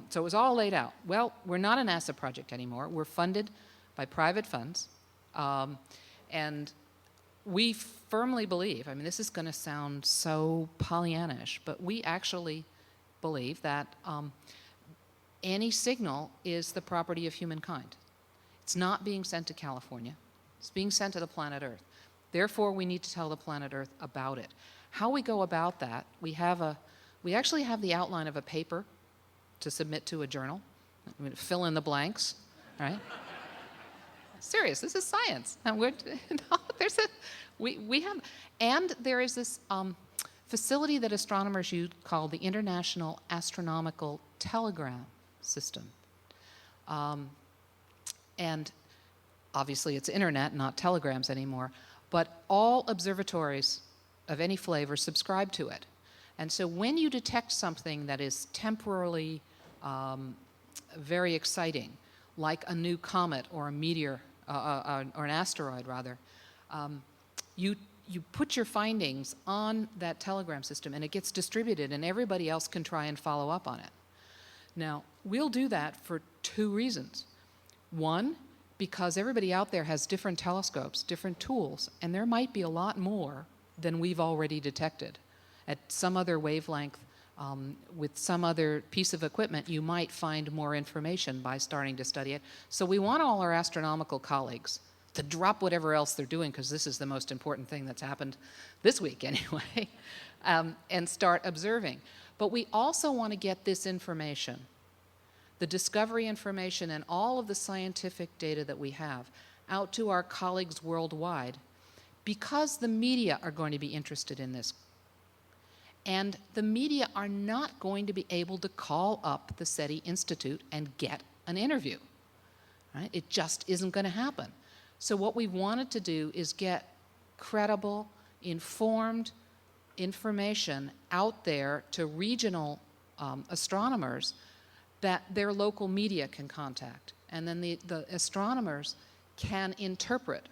So it was all laid out. Well, we're not a NASA project anymore. We're funded by private funds. And we firmly believe, I mean, this is going to sound so Pollyannish, but we actually believe that any signal is the property of humankind. It's not being sent to California. It's being sent to the planet Earth. Therefore, we need to tell the planet Earth about it. How we go about that, we actually have the outline of a paper to submit to a journal. I'm going to fill in the blanks, right? Serious, this is science. And there is this facility that astronomers use called the International Astronomical Telegram System. And obviously it's internet, not telegrams anymore, but all observatories of any flavor subscribe to it. And so when you detect something that is temporarily very exciting, like a new comet or a meteor, or an asteroid rather, you put your findings on that telegram system and it gets distributed and everybody else can try and follow up on it. Now, we'll do that for two reasons. One, because everybody out there has different telescopes, different tools, and there might be a lot more than we've already detected. At some other wavelength, with some other piece of equipment, you might find more information by starting to study it. So we want all our astronomical colleagues to drop whatever else they're doing, because this is the most important thing that's happened this week anyway, and start observing. But we also want to get this information, the discovery information and all of the scientific data that we have, out to our colleagues worldwide, because the media are going to be interested in this. And the media are not going to be able to call up the SETI Institute and get an interview. Right? It just isn't going to happen. So what we wanted to do is get credible, informed information out there to regional astronomers that their local media can contact. And then the astronomers can interpret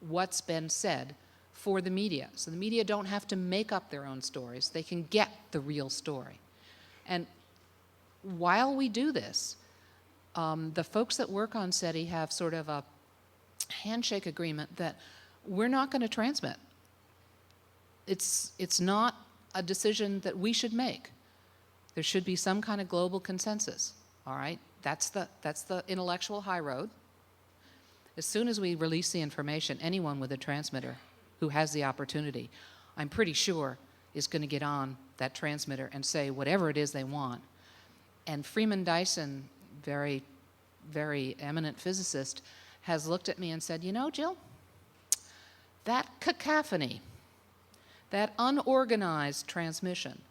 what's been said for the media. So the media don't have to make up their own stories. They can get the real story. And while we do this, the folks that work on SETI have sort of a handshake agreement that we're not going to transmit. It's not a decision that we should make. There should be some kind of global consensus, all right? That's the intellectual high road. As soon as we release the information, anyone with a transmitter who has the opportunity, I'm pretty sure, is going to get on that transmitter and say whatever it is they want. And Freeman Dyson, very, very eminent physicist, has looked at me and said, you know, Jill, that cacophony, that unorganized transmission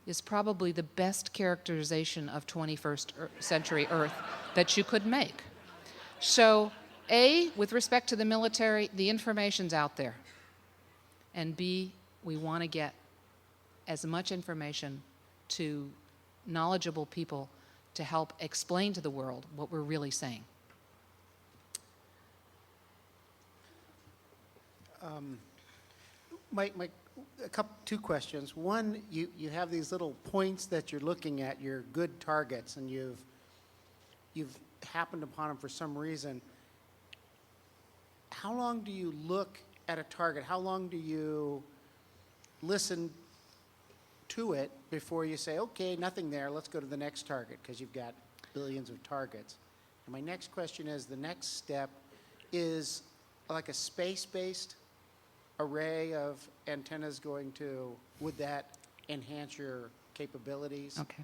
is probably the best characterization of 21st century Earth that you could make. So, A, with respect to the military, the information's out there. And B, we want to get as much information to knowledgeable people to help explain to the world what we're really saying. Two questions. One, you have these little points that you're looking at, your good targets, and you've happened upon them for some reason. How long do you look at a target? How long do you listen to it before you say, okay, nothing there, let's go to the next target, because you've got billions of targets? And my next question is, the next step is like a space-based array of antennas would that enhance your capabilities? Okay.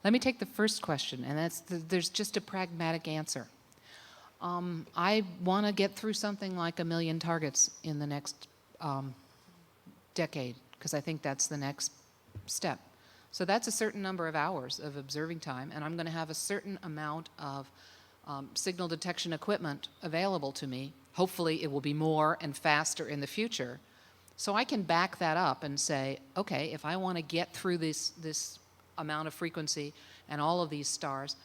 Let me take the first question, and there's just a pragmatic answer. I want to get through something like 1 million targets in the next decade, because I think that's the next step. So that's a certain number of hours of observing time, and I'm going to have a certain amount of signal detection equipment available to me. Hopefully it will be more and faster in the future. So I can back that up and say, okay, if I want to get through this amount of frequency and all of these stars,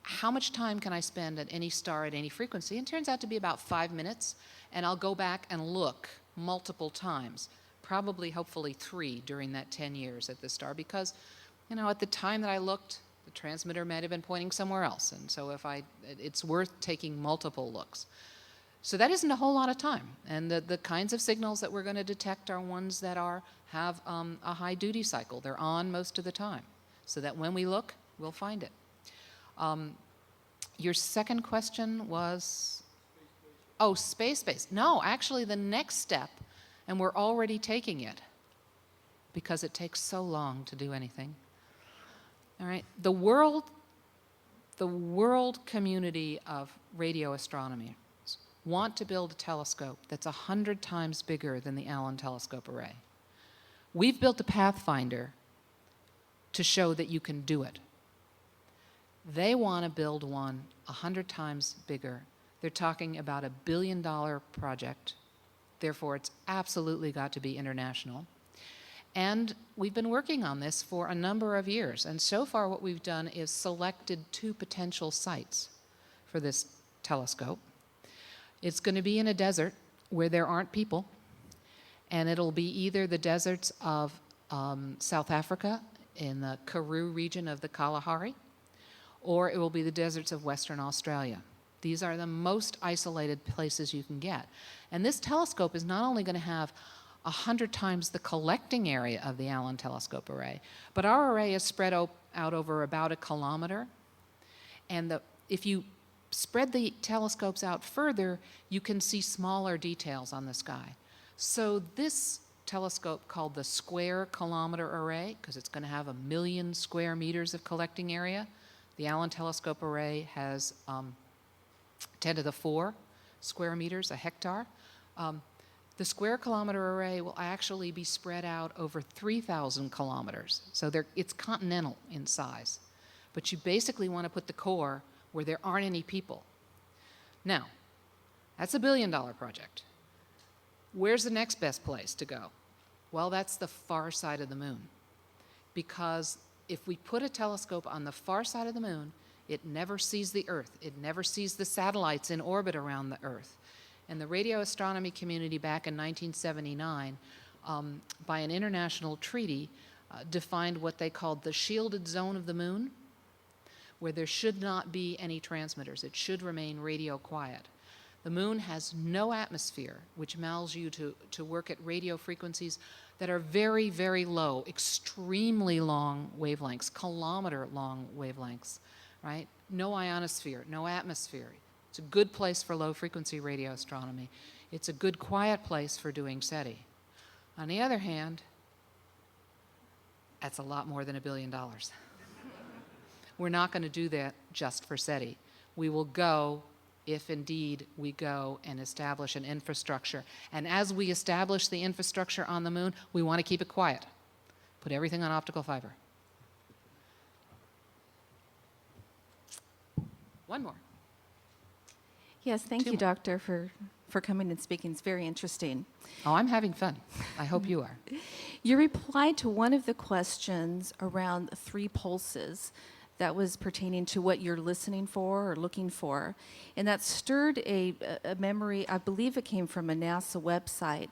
how much time can I spend at any star at any frequency? And it turns out to be about 5 minutes, and I'll go back and look multiple times, probably, hopefully 3 during that 10 years at the star, because, you know, at the time that I looked, the transmitter might have been pointing somewhere else, and so it's worth taking multiple looks. So that isn't a whole lot of time, and the kinds of signals that we're going to detect are ones that have a high duty cycle. They're on most of the time, so that when we look, we'll find it. Your second question was, oh, space. No, actually the next step, and we're already taking it because it takes so long to do anything. All right, the world community of radio astronomy want to build a telescope that's 100 times bigger than the Allen Telescope Array. We've built a Pathfinder to show that you can do it. They want to build one 100 times bigger. They're talking about $1 billion project. Therefore, it's absolutely got to be international. And we've been working on this for a number of years. And so far, what we've done is selected 2 potential sites for this telescope. It's going to be in a desert where there aren't people. And it'll be either the deserts of South Africa in the Karoo region of the Kalahari, or it will be the deserts of Western Australia. These are the most isolated places you can get. And this telescope is not only going to have 100 times the collecting area of the Allen Telescope Array, but our array is spread out over about 1 kilometer. And if you spread the telescopes out further, you can see smaller details on the sky. So this telescope, called the Square Kilometer Array, because it's going to have 1 million square meters of collecting area, the Allen Telescope Array has 10 to the 4 square meters, a hectare. The Square Kilometer Array will actually be spread out over 3,000 kilometers. So it's continental in size. But you basically want to put the core where there aren't any people. Now, that's $1 billion project. Where's the next best place to go? Well, that's the far side of the moon. Because if we put a telescope on the far side of the moon, it never sees the Earth. It never sees the satellites in orbit around the Earth. And the radio astronomy community back in 1979, by an international treaty, defined what they called the shielded zone of the moon, where there should not be any transmitters. It should remain radio quiet. The moon has no atmosphere, which allows you to work at radio frequencies that are very, very low, extremely long wavelengths, kilometer-long wavelengths, right? No ionosphere, no atmosphere. It's a good place for low-frequency radio astronomy. It's a good, quiet place for doing SETI. On the other hand, that's a lot more than $1 billion. We're not going to do that just for SETI. We will go, if indeed we go and establish an infrastructure. And as we establish the infrastructure on the moon, we want to keep it quiet. Put everything on optical fiber. One more. Yes, thank you, Doctor, for coming and speaking. It's very interesting. Oh, I'm having fun. I hope you are. You replied to one of the questions around 3 pulses that was pertaining to what you're listening for or looking for. And that stirred a memory. I believe it came from a NASA website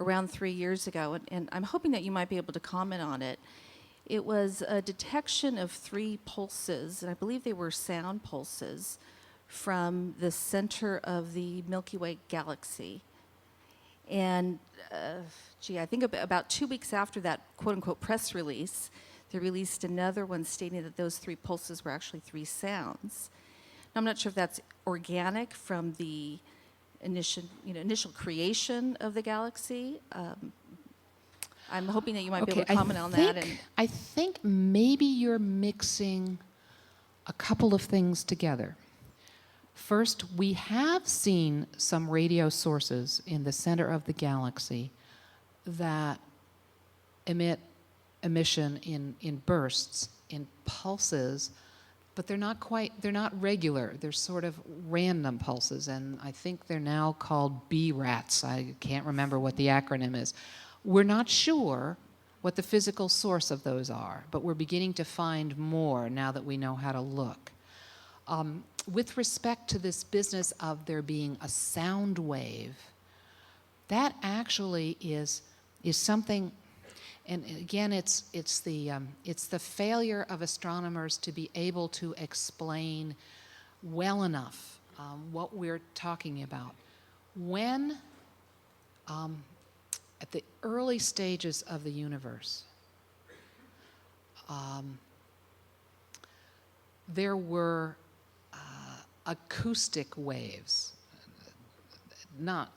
around 3 years ago. And I'm hoping that you might be able to comment on it. It was a detection of 3 pulses, and I believe they were sound pulses, from the center of the Milky Way galaxy. And, I think about 2 weeks after that quote-unquote press release, they released another one stating that those 3 pulses were actually 3 sounds. Now, I'm not sure if that's organic from the initial creation of the galaxy. I'm hoping that you might be able to comment on that. I think maybe you're mixing a couple of things together. First, we have seen some radio sources in the center of the galaxy that emit emission in bursts, in pulses, but they're not regular. They're sort of random pulses, and I think they're now called BRATs. I can't remember what the acronym is. We're not sure what the physical source of those are, but we're beginning to find more now that we know how to look. With respect to this business of there being a sound wave, that actually is something, and again, it's the failure of astronomers to be able to explain well enough what we're talking about. When, at the early stages of the universe, there were acoustic waves.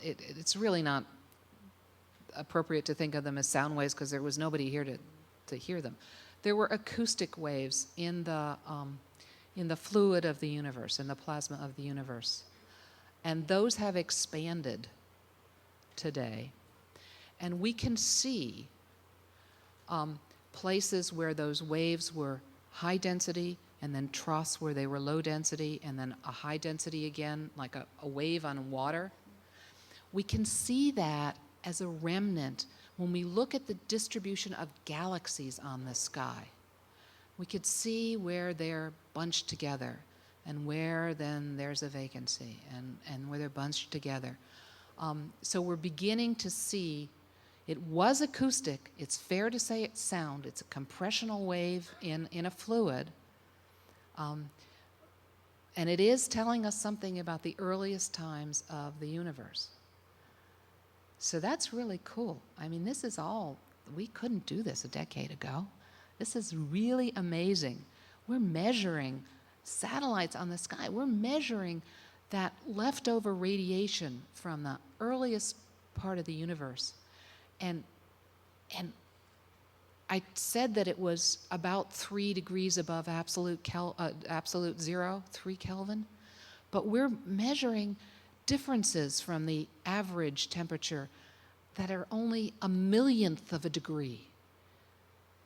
It's really not appropriate to think of them as sound waves because there was nobody here to hear them. There were acoustic waves in the fluid of the universe, in the plasma of the universe. And those have expanded today. And we can see places where those waves were high density, and then troughs where they were low density, and then a high density again, like a wave on water. We can see that as a remnant when we look at the distribution of galaxies on the sky. We could see where they're bunched together, and where then there's a vacancy, and where they're bunched together. So we're beginning to see, it was acoustic, it's fair to say it's sound, it's a compressional wave in a fluid, and it is telling us something about the earliest times of the universe. So that's really cool. I mean, this is all, we couldn't do this a decade ago. This is really amazing. We're measuring satellites on the sky. We're measuring that leftover radiation from the earliest part of the universe. And I said that it was about 3 degrees above absolute zero, 3 Kelvin. But we're measuring differences from the average temperature that are only a millionth of a degree.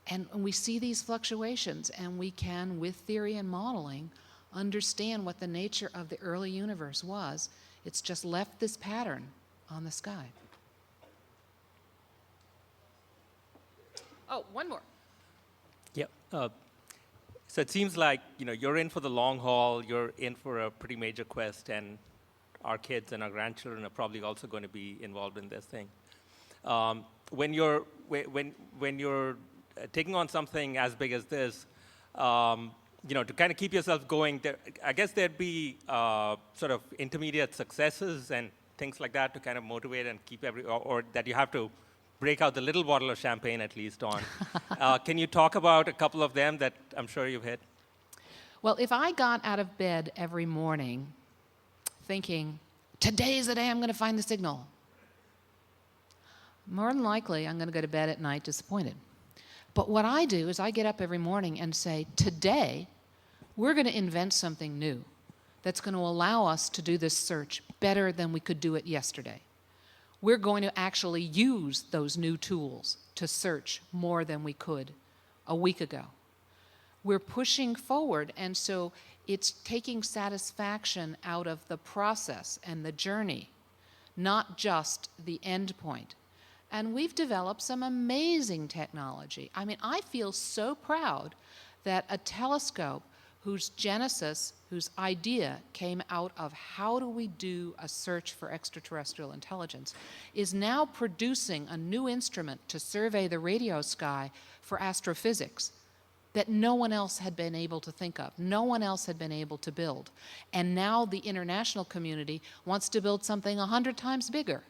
And we see these fluctuations, and we can, with theory and modeling, understand what the nature of the early universe was. It's just left this pattern on the sky. Oh, one more. Yeah. So it seems like, you're in for the long haul. You're in for a pretty major quest, and our kids and our grandchildren are probably also going to be involved in this thing. When you're taking on something as big as this, to kind of keep yourself going, I guess there'd be sort of intermediate successes and things like that to kind of motivate and keep or that you have to break out the little bottle of champagne at least on. Can you talk about a couple of them that I'm sure you've hit? Well, if I got out of bed every morning thinking, today is the day I'm going to find the signal, more than likely I'm going to go to bed at night disappointed. But what I do is I get up every morning and say, today we're going to invent something new that's going to allow us to do this search better than we could do it yesterday. We're going to actually use those new tools to search more than we could a week ago. We're pushing forward, and so it's taking satisfaction out of the process and the journey, not just the end point. And we've developed some amazing technology. I mean, I feel so proud that a telescope whose genesis, whose idea came out of how do we do a search for extraterrestrial intelligence, is now producing a new instrument to survey the radio sky for astrophysics that no one else had been able to think of, no one else had been able to build. And now the international community wants to build something 100 times bigger.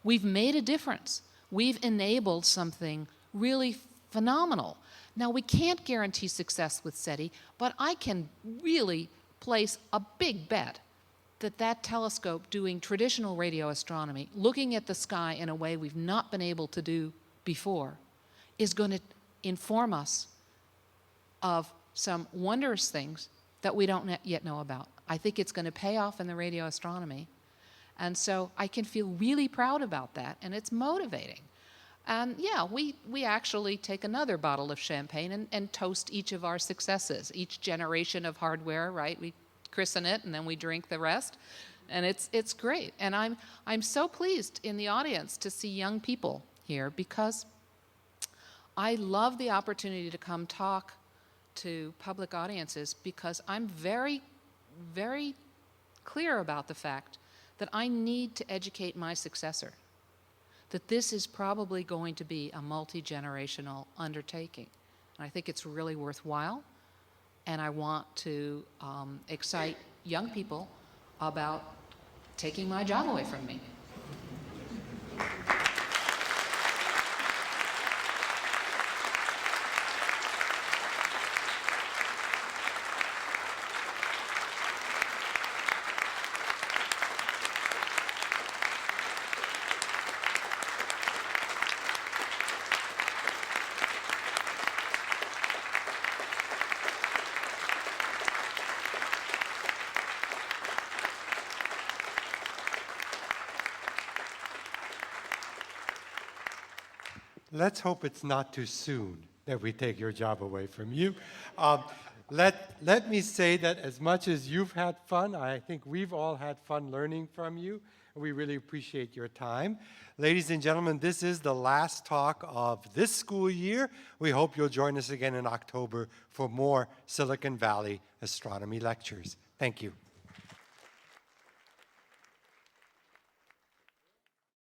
We've made a difference. We've enabled something really phenomenal. Now, we can't guarantee success with SETI, but I can really place a big bet that that telescope doing traditional radio astronomy, looking at the sky in a way we've not been able to do before, is going to inform us of some wondrous things that we don't yet know about. I think it's going to pay off in the radio astronomy. And so I can feel really proud about that, and it's motivating. And yeah, we actually take another bottle of champagne and toast each of our successes, each generation of hardware, right? We christen it, and then we drink the rest. And it's great. And I'm so pleased in the audience to see young people here, because I love the opportunity to come talk to public audiences, because I'm very very clear about the fact that I need to educate my successor, that this is probably going to be a multi-generational undertaking. And I think it's really worthwhile, and I want to excite young people about taking my job away from me. Let's hope it's not too soon that we take your job away from you. Let me say that as much as you've had fun, I think we've all had fun learning from you, and we really appreciate your time. Ladies and gentlemen, this is the last talk of this school year. We hope you'll join us again in October for more Silicon Valley astronomy lectures. Thank you.